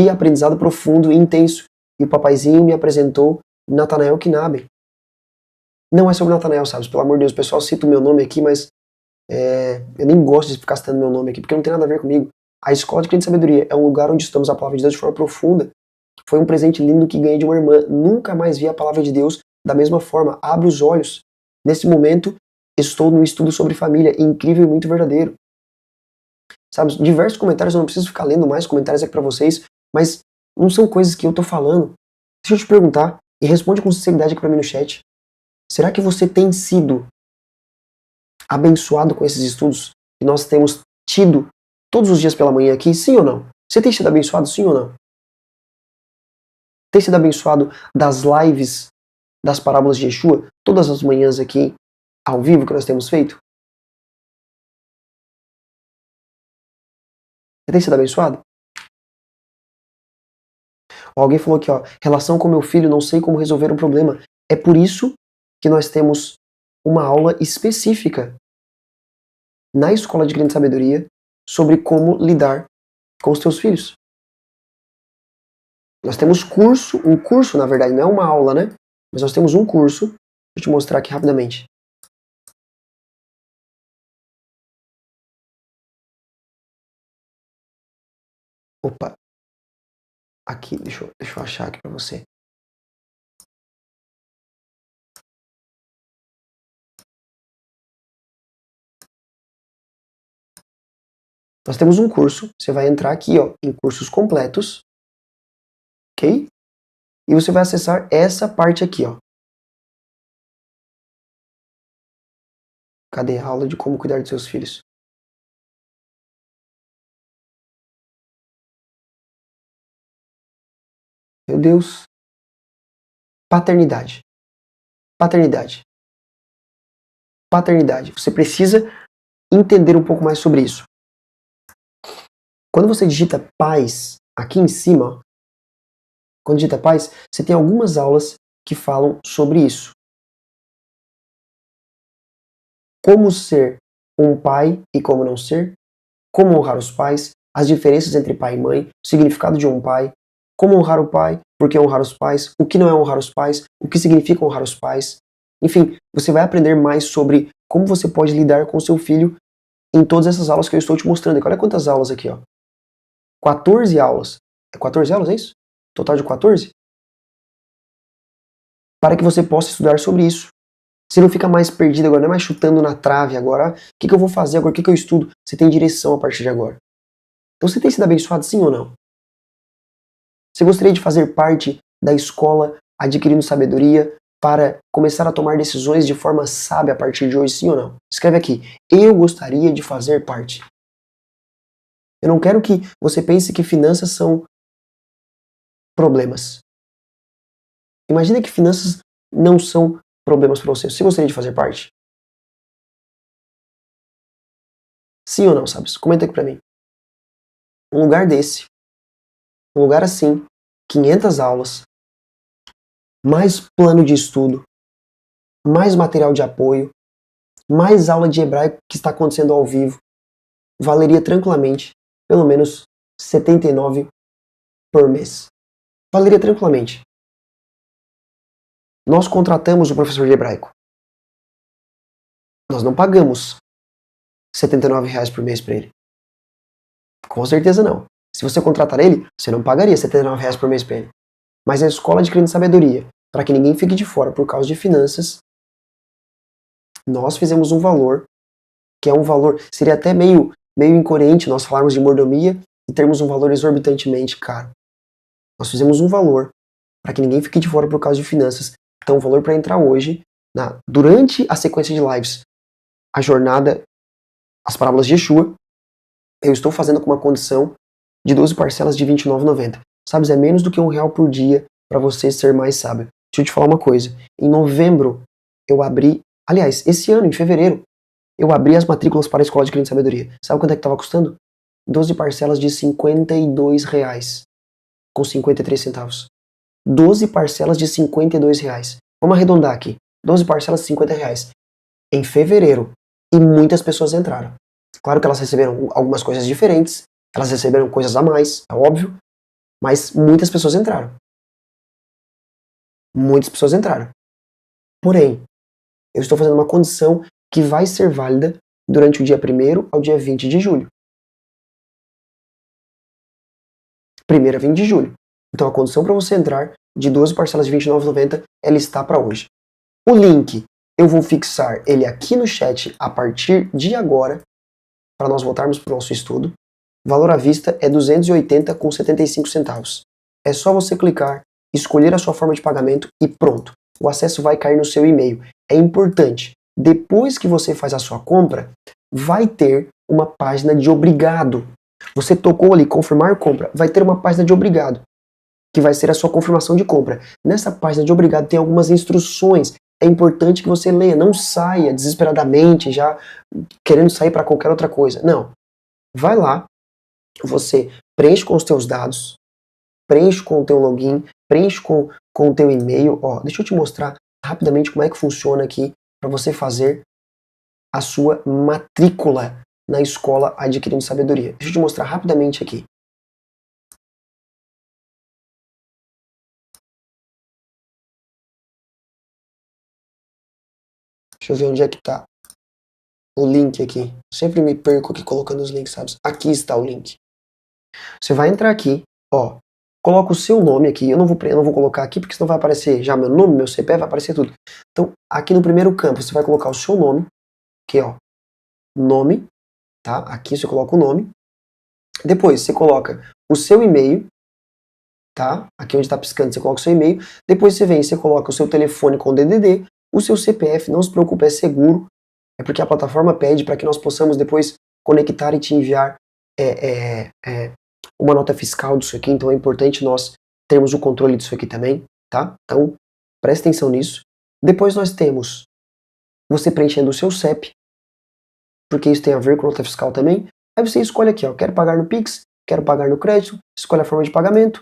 aprendizado profundo e intenso. E o papaizinho me apresentou Nathanael Knaben. Não é sobre Nathanael, sabe? Pelo amor de Deus, o pessoal cita o meu nome aqui, mas eu nem gosto de ficar citando meu nome aqui, porque não tem nada a ver comigo. A Escola de Cliente de Sabedoria é um lugar onde estudamos a palavra de Deus de forma profunda. Foi um presente lindo que ganhei de uma irmã. Nunca mais vi a palavra de Deus da mesma forma. Abre os olhos. Nesse momento, estou no estudo sobre família. Incrível e muito verdadeiro. Sabe, diversos comentários, eu não preciso ficar lendo mais comentários aqui pra vocês, mas não são coisas que eu tô falando. Deixa eu te perguntar, e responde com sinceridade aqui pra mim no chat. Será que você tem sido abençoado com esses estudos que nós temos tido todos os dias pela manhã aqui, sim ou não? Você tem sido abençoado, sim ou não? Tem sido abençoado das lives das parábolas de Yeshua, todas as manhãs aqui, ao vivo, que nós temos feito? Você tem sido abençoado? Alguém falou aqui, ó, relação com meu filho, não sei como resolver um problema. É por isso que nós temos uma aula específica na Escola de Grande Sabedoria sobre como lidar com os teus filhos. Nós temos um curso, na verdade, não é uma aula, né? Mas nós temos um curso, deixa eu te mostrar aqui rapidamente. Opa, aqui, deixa eu achar aqui pra você. Nós temos um curso, você vai entrar aqui, ó, em cursos completos, ok? E você vai acessar essa parte aqui, ó. Cadê a aula de como cuidar de seus filhos? Meu Deus. Paternidade. Paternidade. Paternidade. Você precisa entender um pouco mais sobre isso. Quando você digita pais aqui em cima, ó, quando digita pais, você tem algumas aulas que falam sobre isso. Como ser um pai e como não ser, como honrar os pais, as diferenças entre pai e mãe, o significado de um pai, como honrar o pai, por que honrar os pais, o que não é honrar os pais, o que significa honrar os pais. Enfim, você vai aprender mais sobre como você pode lidar com seu filho em todas essas aulas que eu estou te mostrando. Olha quantas aulas aqui, ó. 14 aulas. É 14 aulas, é isso? Total de 14? Para que você possa estudar sobre isso. Você não fica mais perdido agora, não é mais chutando na trave agora. O que eu vou fazer agora? O que eu estudo? Você tem direção a partir de agora. Então você tem sido abençoado, sim ou não? Você gostaria de fazer parte da escola adquirindo sabedoria para começar a tomar decisões de forma sábia a partir de hoje, sim ou não? Escreve aqui, eu gostaria de fazer parte. Eu não quero que você pense que finanças são problemas. Imagina que finanças não são problemas para você. Você gostaria de fazer parte? Sim ou não, sabe? Comenta aqui pra mim. Um lugar desse, um lugar assim, 500 aulas, mais plano de estudo, mais material de apoio, mais aula de hebraico que está acontecendo ao vivo, valeria tranquilamente pelo menos 79 por mês. Valeria tranquilamente. Nós contratamos o professor de hebraico. Nós não pagamos R$ 79 por mês para ele. Com certeza não. Se você contratar ele, você não pagaria R$ 79 por mês para ele. Mas a escola adquirindo sabedoria, para que ninguém fique de fora por causa de finanças, nós fizemos um valor, que é um valor, seria até meio incoerente nós falarmos de mordomia e termos um valor exorbitantemente caro. Nós fizemos um valor para que ninguém fique de fora por causa de finanças. Então, o valor para entrar hoje, durante a sequência de lives, a jornada, as parábolas de Yeshua, eu estou fazendo com uma condição de 12 parcelas de R$ 29,90. Sabe, é menos do que R$ 1 por dia para você ser mais sábio. Deixa eu te falar uma coisa. Em novembro, eu abri, aliás, esse ano, em fevereiro, eu abri as matrículas para a Escola Adquirindo Sabedoria. Sabe quanto é que estava custando? 12 parcelas de R$ 52,00, com 53 centavos. 12 parcelas de R$ 52,00. Vamos arredondar aqui. 12 parcelas de R$ 50,00. Em fevereiro. E muitas pessoas entraram. Claro que elas receberam algumas coisas diferentes, elas receberam coisas a mais, é óbvio, mas muitas pessoas entraram. Muitas pessoas entraram. Porém, eu estou fazendo uma condição que vai ser válida durante o dia 1º ao dia 20 de julho. 1º a 20 de julho. Então a condição para você entrar de 12 parcelas de R$ 29,90, ela está para hoje. O link, eu vou fixar ele aqui no chat a partir de agora, para nós voltarmos para o nosso estudo. O valor à vista é R$ 280,75 centavos. É só você clicar, escolher a sua forma de pagamento e pronto. O acesso vai cair no seu e-mail. É importante, depois que você faz a sua compra, vai ter uma página de obrigado. Você tocou ali, confirmar compra, vai ter uma página de obrigado, que vai ser a sua confirmação de compra. Nessa página de obrigado tem algumas instruções. É importante que você leia, não saia desesperadamente já querendo sair para qualquer outra coisa. Não. Vai lá, você preenche com os teus dados, preenche com o teu login, preenche com o teu e-mail. Ó, deixa eu te mostrar rapidamente como é que funciona aqui para você fazer a sua matrícula na escola Adquirindo Sabedoria. Deixa eu te mostrar rapidamente aqui. Deixa eu ver onde é que tá o link aqui. Sempre me perco aqui colocando os links, sabe? Aqui está o link. Você vai entrar aqui, ó, coloca o seu nome aqui. Eu não vou colocar aqui porque senão vai aparecer já meu nome, meu CPF, vai aparecer tudo. Então, aqui no primeiro campo, você vai colocar o seu nome, aqui ó, nome, tá? Aqui você coloca o nome. Depois você coloca o seu e-mail, tá? Aqui onde está piscando, você coloca o seu e-mail. Depois você coloca o seu telefone com DDD, o seu CPF, não se preocupe, é seguro. É porque a plataforma pede para que nós possamos depois conectar e te enviar uma nota fiscal disso aqui. Então é importante nós termos o controle disso aqui também, tá? Então preste atenção nisso. Depois nós temos você preenchendo o seu CEP, porque isso tem a ver com nota fiscal também. Aí você escolhe aqui, ó, quero pagar no Pix, quero pagar no crédito, escolhe a forma de pagamento.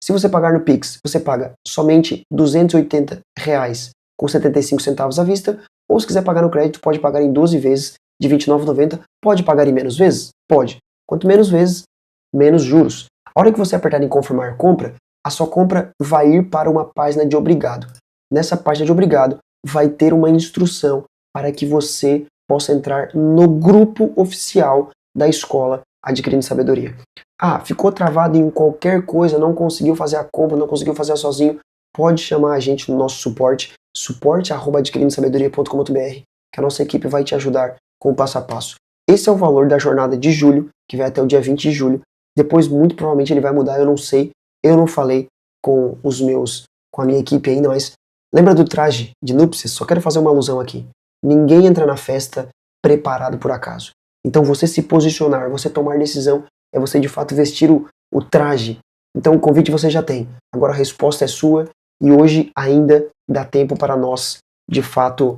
Se você pagar no Pix, você paga somente R$ 280,75 centavos à vista, ou se quiser pagar no crédito, pode pagar em 12 vezes de R$ 29,90. Pode pagar em menos vezes? Pode. Quanto menos vezes, menos juros. A hora que você apertar em confirmar compra, a sua compra vai ir para uma página de obrigado. Nessa página de obrigado, vai ter uma instrução para que você possa entrar no grupo oficial da escola Adquirindo Sabedoria. Ah, ficou travado em qualquer coisa, não conseguiu fazer a compra, não conseguiu fazer sozinho, pode chamar a gente no nosso suporte@adquirindosabedoria.com.br, que a nossa equipe vai te ajudar com o passo a passo. Esse é o valor da jornada de julho, que vai até o dia 20 de julho. Depois, muito provavelmente, ele vai mudar, eu não sei. Eu não falei com a minha equipe ainda, mas lembra do traje de núpcias? Só quero fazer uma alusão aqui. Ninguém entra na festa preparado por acaso. Então, você se posicionar, você tomar decisão, é você de fato vestir o traje. Então, o convite você já tem. Agora a resposta é sua e hoje ainda dá tempo para nós, de fato,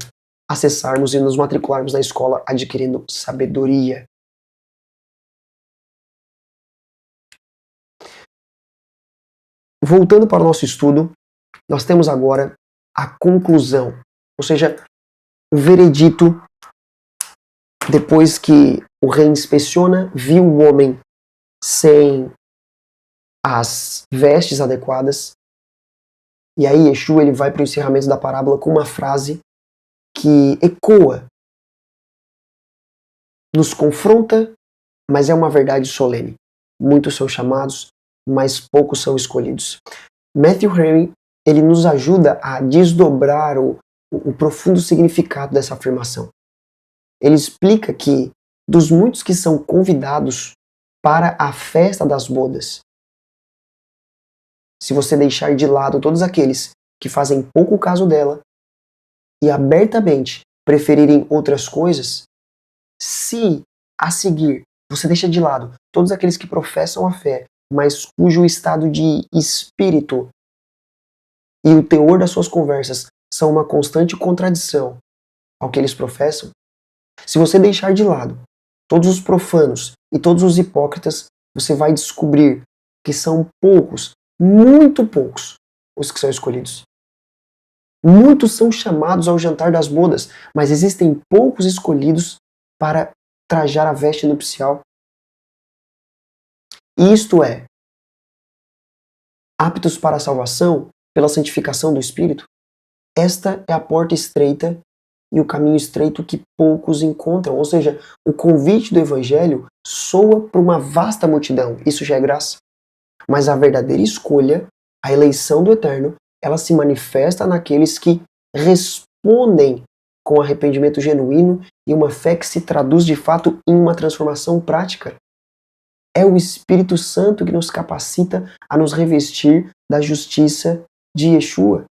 acessarmos e nos matricularmos na escola Adquirindo Sabedoria. Voltando para o nosso estudo, nós temos agora a conclusão, ou seja, o veredito, depois que o rei inspeciona, viu o homem sem as vestes adequadas, e aí Yeshua ele vai para o encerramento da parábola com uma frase que ecoa, nos confronta, mas é uma verdade solene. Muitos são chamados, mas poucos são escolhidos. Matthew Henry ele nos ajuda a desdobrar o profundo significado dessa afirmação. Ele explica que dos muitos que são convidados para a festa das bodas. Se você deixar de lado todos aqueles que fazem pouco caso dela e abertamente preferirem outras coisas, se a seguir você deixa de lado todos aqueles que professam a fé, mas cujo estado de espírito e o teor das suas conversas são uma constante contradição ao que eles professam, se você deixar de lado todos os profanos e todos os hipócritas, você vai descobrir que são poucos, muito poucos, os que são escolhidos. Muitos são chamados ao jantar das bodas, mas existem poucos escolhidos para trajar a veste nupcial. Isto é, aptos para a salvação pela santificação do Espírito. Esta é a porta estreita e o caminho estreito que poucos encontram. Ou seja, o convite do Evangelho soa para uma vasta multidão. Isso já é graça. Mas a verdadeira escolha, a eleição do Eterno, ela se manifesta naqueles que respondem com arrependimento genuíno e uma fé que se traduz de fato em uma transformação prática. É o Espírito Santo que nos capacita a nos revestir da justiça de Yeshua.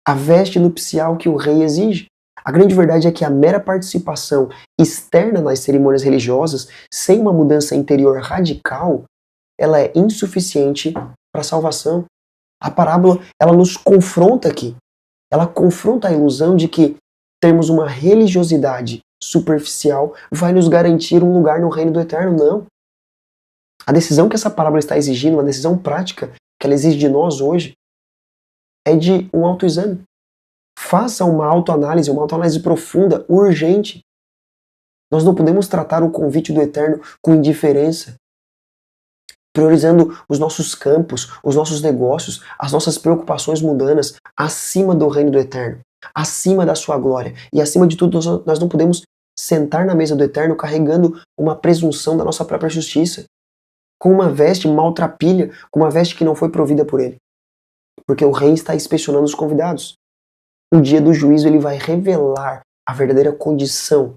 A veste nupcial que o rei exige. A grande verdade é que a mera participação externa nas cerimônias religiosas, sem uma mudança interior radical, ela é insuficiente para a salvação. A parábola, ela nos confronta aqui. Ela confronta a ilusão de que termos uma religiosidade superficial vai nos garantir um lugar no reino do Eterno. Não. A decisão que essa parábola está exigindo, uma decisão prática que ela exige de nós hoje, é de um autoexame. Faça uma autoanálise profunda, urgente. Nós não podemos tratar o convite do Eterno com indiferença, priorizando os nossos campos, os nossos negócios, as nossas preocupações mundanas acima do reino do Eterno, acima da sua glória. E acima de tudo, nós não podemos sentar na mesa do Eterno carregando uma presunção da nossa própria justiça, com uma veste maltrapilha, com uma veste que não foi provida por ele. Porque o rei está inspecionando os convidados. O dia do juízo ele vai revelar a verdadeira condição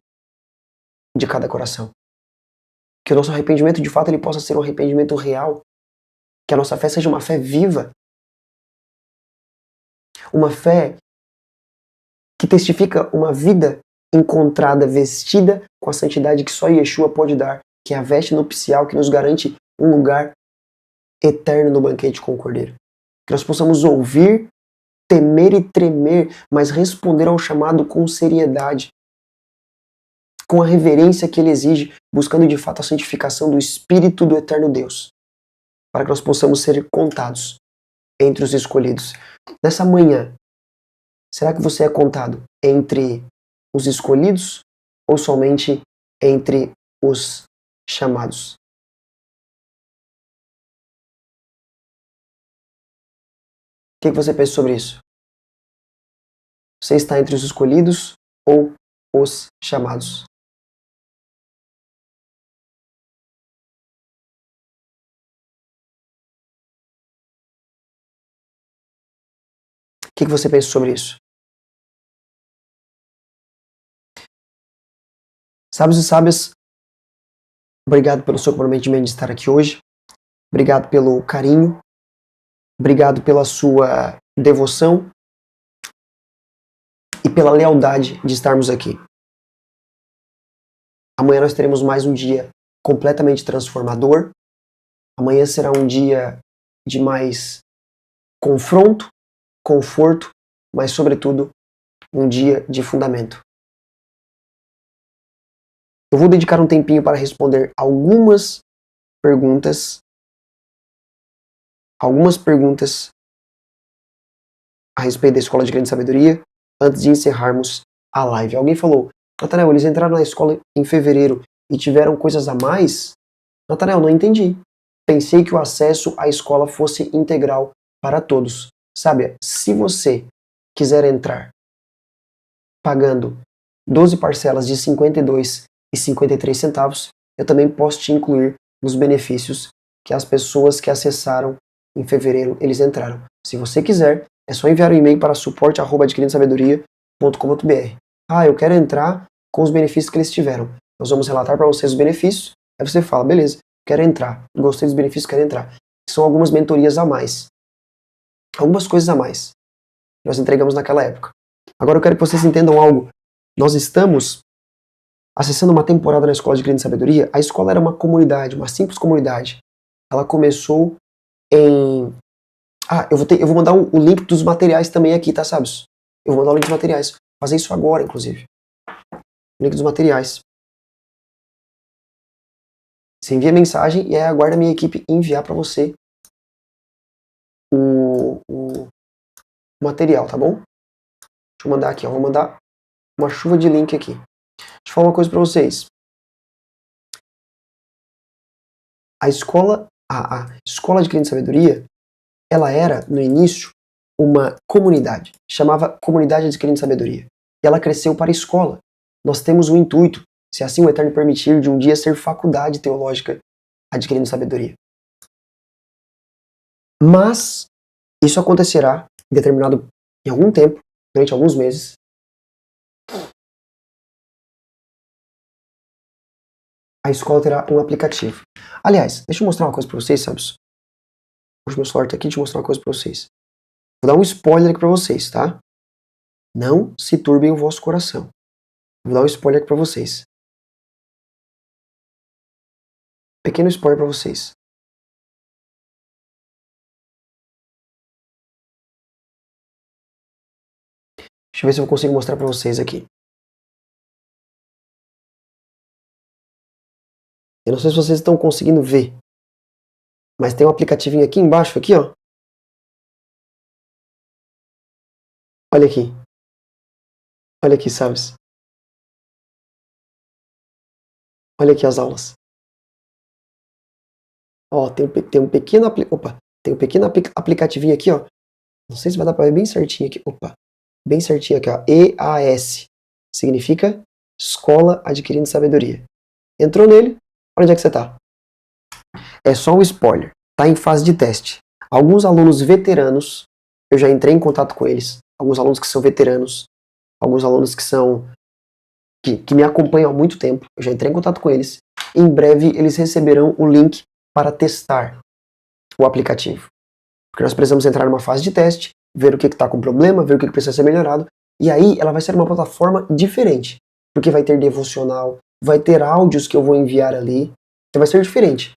de cada coração. Que o nosso arrependimento de fato ele possa ser um arrependimento real. Que a nossa fé seja uma fé viva. Uma fé que testifica uma vida encontrada, vestida com a santidade que só Yeshua pode dar, que é a veste nupcial que nos garante um lugar eterno no banquete com o Cordeiro. Que nós possamos ouvir, temer e tremer, mas responder ao chamado com seriedade, com a reverência que ele exige, buscando de fato a santificação do Espírito do Eterno Deus, para que nós possamos ser contados entre os escolhidos. Nessa manhã, será que você é contado entre os escolhidos ou somente entre os chamados? O que você pensa sobre isso? Você está entre os escolhidos ou os chamados? O que você pensa sobre isso? Sábios e sábias, obrigado pelo seu comprometimento de estar aqui hoje. Obrigado pelo carinho. Obrigado pela sua devoção e pela lealdade de estarmos aqui. Amanhã nós teremos mais um dia completamente transformador. Amanhã será um dia de mais confronto, conforto, mas sobretudo um dia de fundamento. Eu vou dedicar um tempinho para responder algumas perguntas a respeito da Escola de Grande Sabedoria antes de encerrarmos a live. Alguém falou, Natanael, eles entraram na escola em fevereiro e tiveram coisas a mais? Natanael, não entendi. Pensei que o acesso à escola fosse integral para todos. Sabe, se você quiser entrar pagando 12 parcelas de 52,53 centavos, eu também posso te incluir nos benefícios que as pessoas que acessaram em fevereiro, eles entraram. Se você quiser, é só enviar um e-mail para suporte@adquirindo-sabedoria.com.br. Eu quero entrar com os benefícios que eles tiveram. Nós vamos relatar para vocês os benefícios Aí você fala, beleza, quero entrar, gostei dos benefícios, quero entrar. São algumas mentorias a mais. Algumas coisas a mais que nós entregamos naquela época. Agora eu quero que vocês entendam algo. Nós estamos acessando uma temporada na Escola Adquirindo Sabedoria. A escola era uma comunidade, uma simples comunidade. Ela começou em... eu vou mandar o link dos materiais também aqui, tá, Sábios? Eu vou mandar o link dos materiais. Vou fazer isso agora, inclusive. O link dos materiais. Você envia mensagem e aí aguarda a minha equipe enviar para você o material, tá bom? Deixa eu mandar aqui, ó. Vou mandar uma chuva de link aqui. Deixa eu falar uma coisa para vocês. A escola Adquirindo Sabedoria, ela era, no início, uma comunidade. Chamava Comunidade Adquirindo Sabedoria. E ela cresceu para a escola. Nós temos o intuito, se assim o Eterno permitir, de um dia ser faculdade teológica Adquirindo Sabedoria. Mas isso acontecerá em algum tempo, durante alguns meses. A escola terá um aplicativo. Aliás, deixa eu mostrar uma coisa para vocês, Sábios. Puxa meu celular aqui, deixa eu mostrar uma coisa para vocês. Vou dar um spoiler aqui para vocês, tá? Não se turbem o vosso coração. Vou dar um spoiler aqui para vocês. Pequeno spoiler para vocês. Deixa eu ver se eu consigo mostrar para vocês aqui. Eu não sei se vocês estão conseguindo ver, mas tem um aplicativinho aqui embaixo, aqui, ó. Olha aqui. Olha aqui, Sábios. Olha aqui as aulas. Ó, tem um pequeno aplicativinho aqui, ó. Não sei se vai dar para ver bem certinho aqui. Opa. Bem certinho aqui, ó. EAS. Significa Escola Adquirindo Sabedoria. Entrou nele, olha onde é que você tá. É só um spoiler. Tá em fase de teste. Alguns alunos veteranos, eu já entrei em contato com eles. Alguns alunos que são veteranos. Alguns alunos que me acompanham há muito tempo. Eu já entrei em contato com eles. Em breve eles receberão o link para testar o aplicativo. Porque nós precisamos entrar numa fase de teste, ver o que está com problema, ver o que precisa ser melhorado. E aí ela vai ser uma plataforma diferente. Porque vai ter devocional, vai ter áudios que eu vou enviar ali. Então vai ser diferente.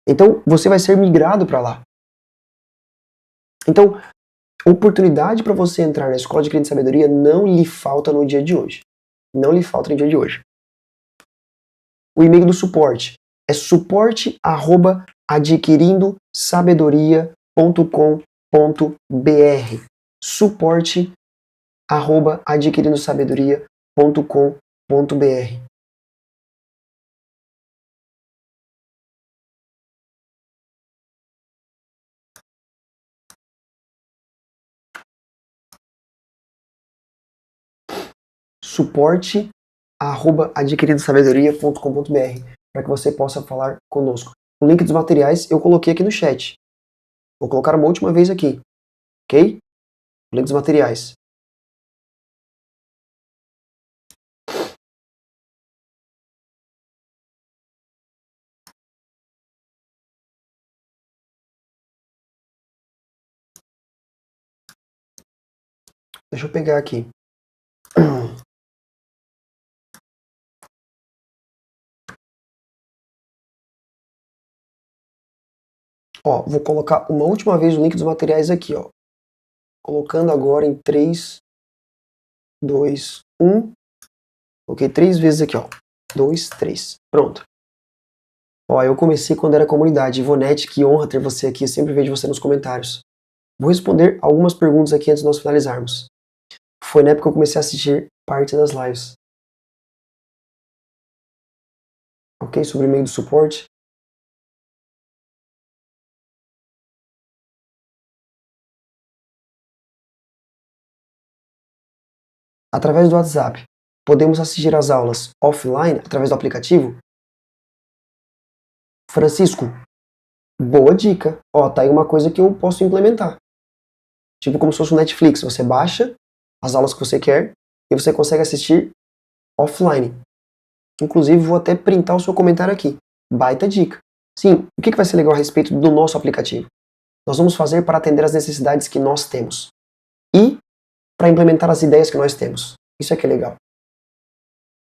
Então você vai ser migrado para lá. Então, oportunidade para você entrar na Escola Adquirindo Sabedoria não lhe falta no dia de hoje. Não lhe falta no dia de hoje. O e-mail do suporte é suporte@adquirindosabedoria.com.br. suporte@adquirindosabedoria.com.br. suporte@adquirindosabedoria.com.br, para que você possa falar conosco. O link dos materiais eu coloquei aqui no chat. Vou colocar uma última vez aqui, ok? O link dos materiais. Deixa eu pegar aqui. Ó, vou colocar uma última vez o link dos materiais aqui, ó. Colocando agora em 3, 2, 1. Coloquei 3 vezes aqui, ó. 2, 3. Pronto. Ó, eu comecei quando era comunidade. Ivonete, que honra ter você aqui. Eu sempre vejo você nos comentários. Vou responder algumas perguntas aqui antes de nós finalizarmos. Foi na época que eu comecei a assistir parte das lives. Ok? Sobre o e-mail do suporte. Através do WhatsApp, podemos assistir às aulas offline através do aplicativo? Francisco, boa dica. Ó, tá aí uma coisa que eu posso implementar. Tipo como se fosse o Netflix. Você baixa as aulas que você quer e você consegue assistir offline. Inclusive, vou até printar o seu comentário aqui. Baita dica. Sim, o que vai ser legal a respeito do nosso aplicativo? Nós vamos fazer para atender as necessidades que nós temos e para implementar as ideias que nós temos. Isso é que é legal.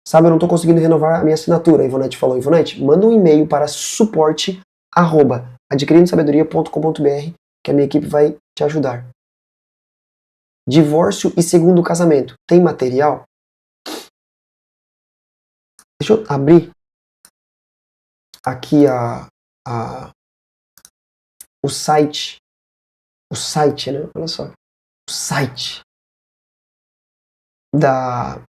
Sabe, eu não estou conseguindo renovar a minha assinatura. A Ivonete falou, Ivonete, manda um e-mail para suporte@adquirindosabedoria.com.br que a minha equipe vai te ajudar. Divórcio e segundo casamento. Tem material? Deixa eu abrir aqui o site. O site, né? Olha só. O site da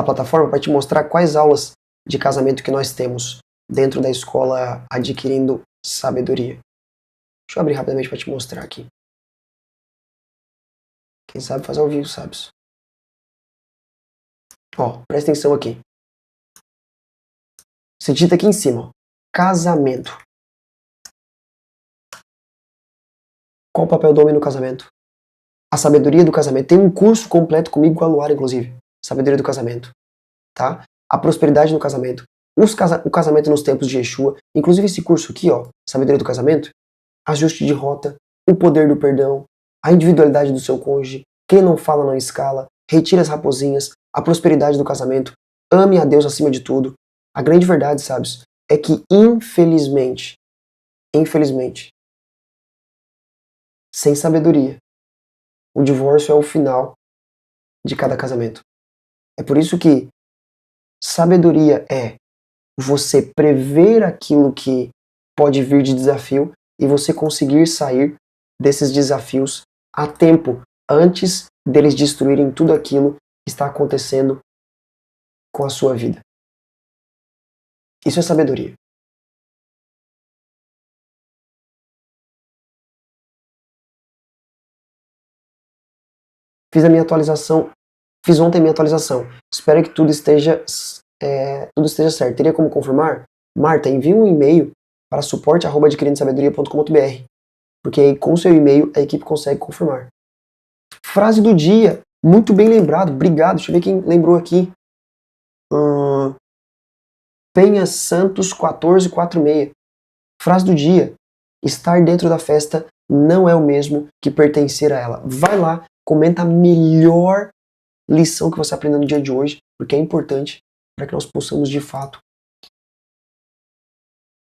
plataforma para te mostrar quais aulas de casamento que nós temos dentro da escola Adquirindo Sabedoria. Deixa eu abrir rapidamente para te mostrar aqui. Quem sabe faz ao vivo, sabe? Ó, presta atenção aqui. Você digita aqui em cima, ó, casamento. Qual o papel do homem no casamento? A sabedoria do casamento. Tem um curso completo comigo com a Luara, inclusive. Sabedoria do casamento. Tá? A prosperidade no casamento. O casamento nos tempos de Yeshua. Inclusive esse curso aqui, ó, Sabedoria do casamento. Ajuste de rota. O poder do perdão. A individualidade do seu cônjuge. Quem não fala não escala. Retire as raposinhas. A prosperidade do casamento. Ame a Deus acima de tudo. A grande verdade, sabes, é que infelizmente, sem sabedoria, o divórcio é o final de cada casamento. É por isso que sabedoria é você prever aquilo que pode vir de desafio e você conseguir sair desses desafios a tempo, antes deles destruírem tudo aquilo que está acontecendo com a sua vida. Isso é sabedoria. Fiz a minha atualização, fiz ontem minha atualização. Espero que tudo esteja certo. Teria como confirmar? Marta, envie um e-mail para suporte@adquirindosabedoria.com.br, porque aí com seu e-mail a equipe consegue confirmar. Frase do dia, muito bem lembrado, obrigado. Deixa eu ver quem lembrou aqui. Penha Santos 1446. Frase do dia, estar dentro da festa não é o mesmo que pertencer a ela. Vai lá, comenta a melhor lição que você aprendeu no dia de hoje, porque é importante para que nós possamos de fato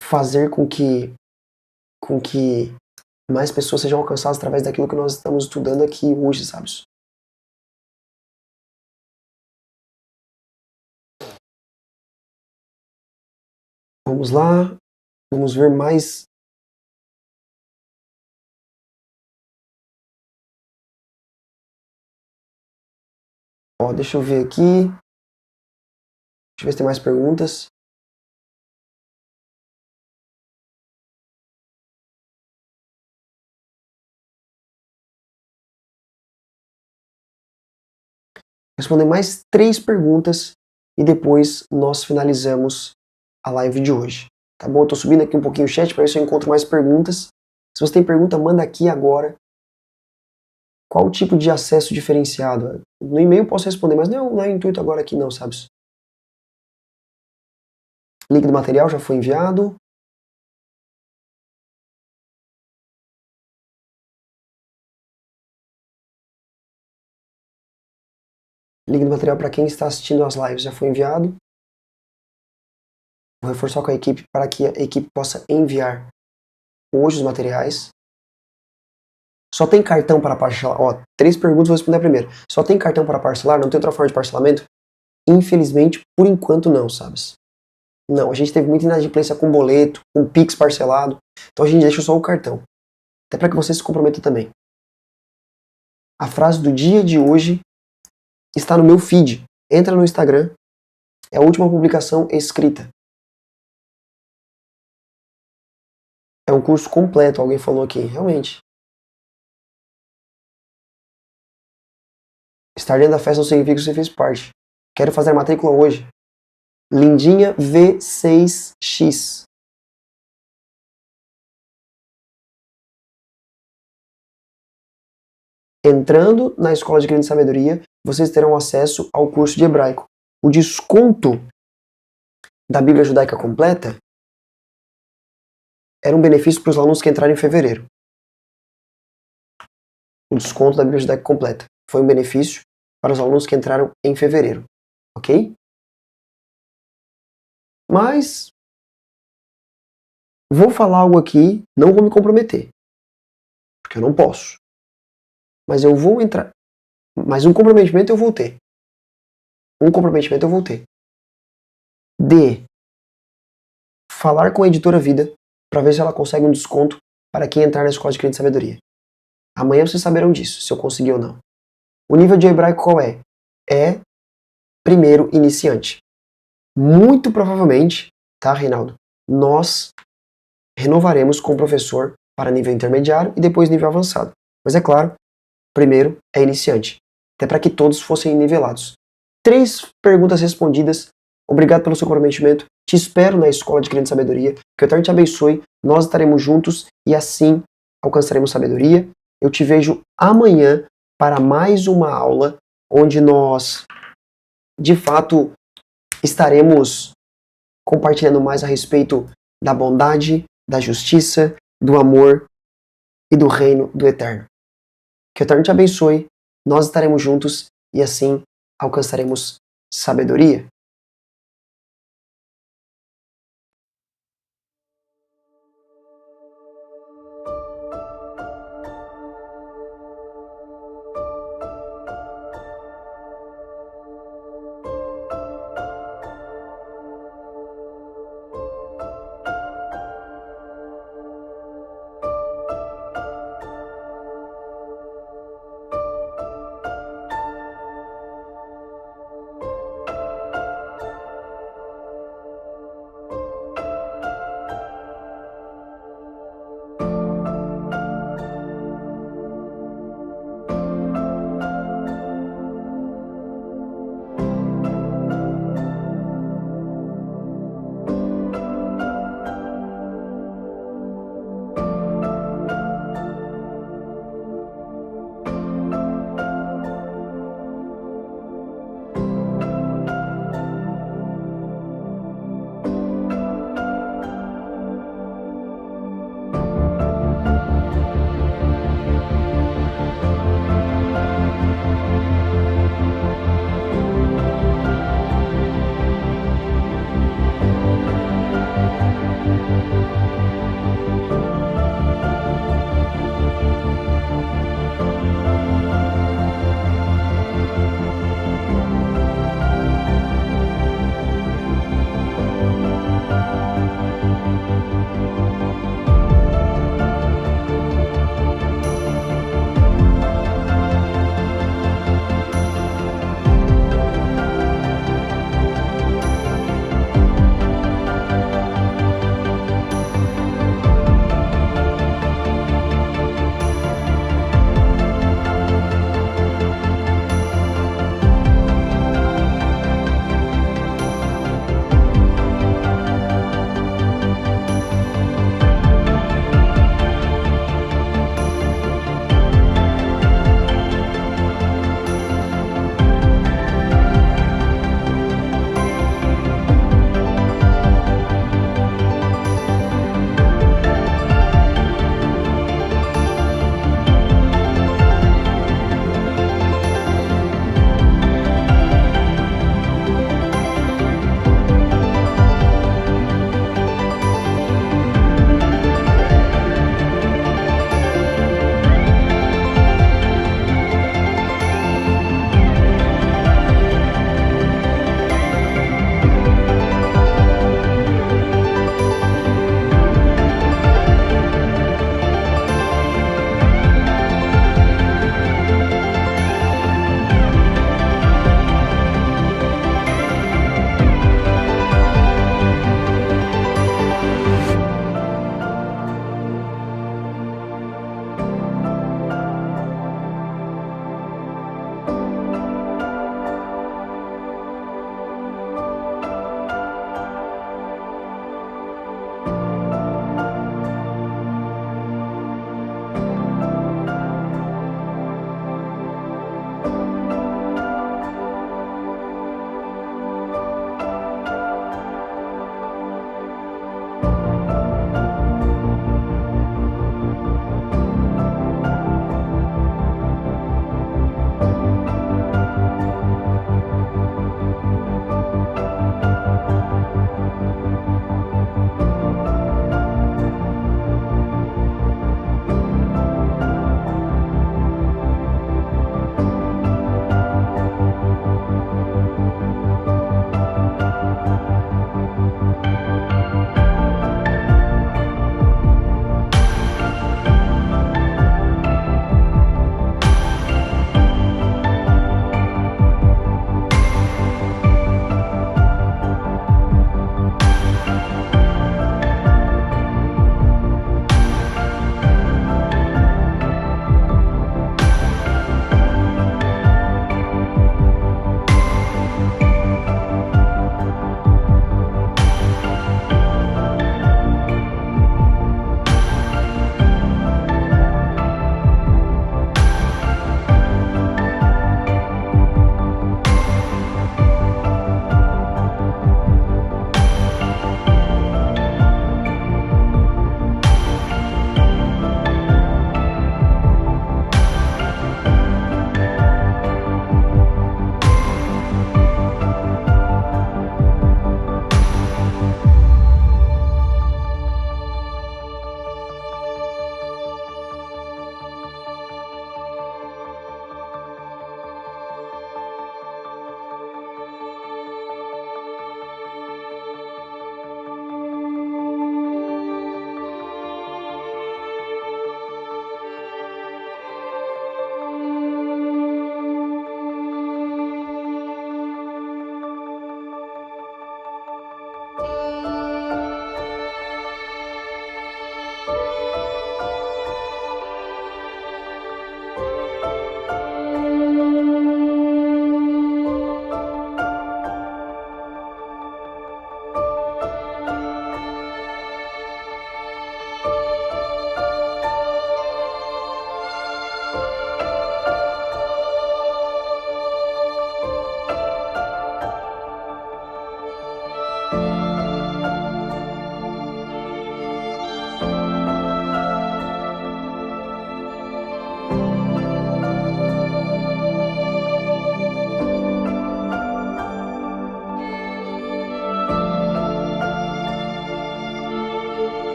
fazer com que mais pessoas sejam alcançadas através daquilo que nós estamos estudando aqui hoje, sabe? Vamos lá, vamos ver mais. Ó, deixa eu ver aqui. Deixa eu ver se tem mais perguntas. Responder mais 3 perguntas e depois nós finalizamos a live de hoje. Tá bom? Eu tô subindo aqui um pouquinho o chat para ver se eu encontro mais perguntas. Se você tem pergunta, manda aqui agora. Qual o tipo de acesso diferenciado? No e-mail eu posso responder, mas não é o intuito agora aqui não, sabe? Link do material já foi enviado. Link do material para quem está assistindo as lives já foi enviado. Vou reforçar com a equipe para que a equipe possa enviar hoje os materiais. Só tem cartão para parcelar? Ó, 3 perguntas, vou responder a primeira. Só tem cartão para parcelar? Não tem outra forma de parcelamento? Infelizmente, por enquanto não, sabes? Não, a gente teve muita inadimplência com boleto, com Pix parcelado. Então a gente deixa só o cartão. Até para que você se comprometa também. A frase do dia de hoje está no meu feed. Entra no Instagram. É a última publicação escrita. É um curso completo, alguém falou aqui. Realmente. Estar dentro da festa não significa que você fez parte. Quero fazer a matrícula hoje. Lindinha V6X. Entrando na Escola de Grande Sabedoria, vocês terão acesso ao curso de hebraico. o desconto da Bíblia Judaica Completa era um benefício para os alunos que entraram em fevereiro. O desconto da Bíblia Judaica Completa foi um benefício para os alunos que entraram em fevereiro, ok? Mas vou falar algo aqui, não vou me comprometer, porque eu não posso. Mas eu vou entrar. Mas um comprometimento eu vou ter. Um comprometimento eu vou ter. De falar com a Editora Vida para ver se ela consegue um desconto para quem entrar na Escola de Crença e Sabedoria. Amanhã vocês saberão disso, se eu conseguir ou não. O nível de hebraico qual é? É primeiro iniciante. Muito provavelmente, tá, Reinaldo? Nós renovaremos com o professor para nível intermediário e depois nível avançado. Mas é claro, primeiro é iniciante. Até para que todos fossem nivelados. 3 perguntas respondidas. Obrigado pelo seu comprometimento. Te espero na Escola de Crença e Sabedoria. Que o Eterno te abençoe. Nós estaremos juntos e assim alcançaremos sabedoria. Eu te vejo amanhã para mais uma aula onde nós, de fato, estaremos compartilhando mais a respeito da bondade, da justiça, do amor e do reino do Eterno. Que o Eterno te abençoe. Nós estaremos juntos e assim alcançaremos sabedoria.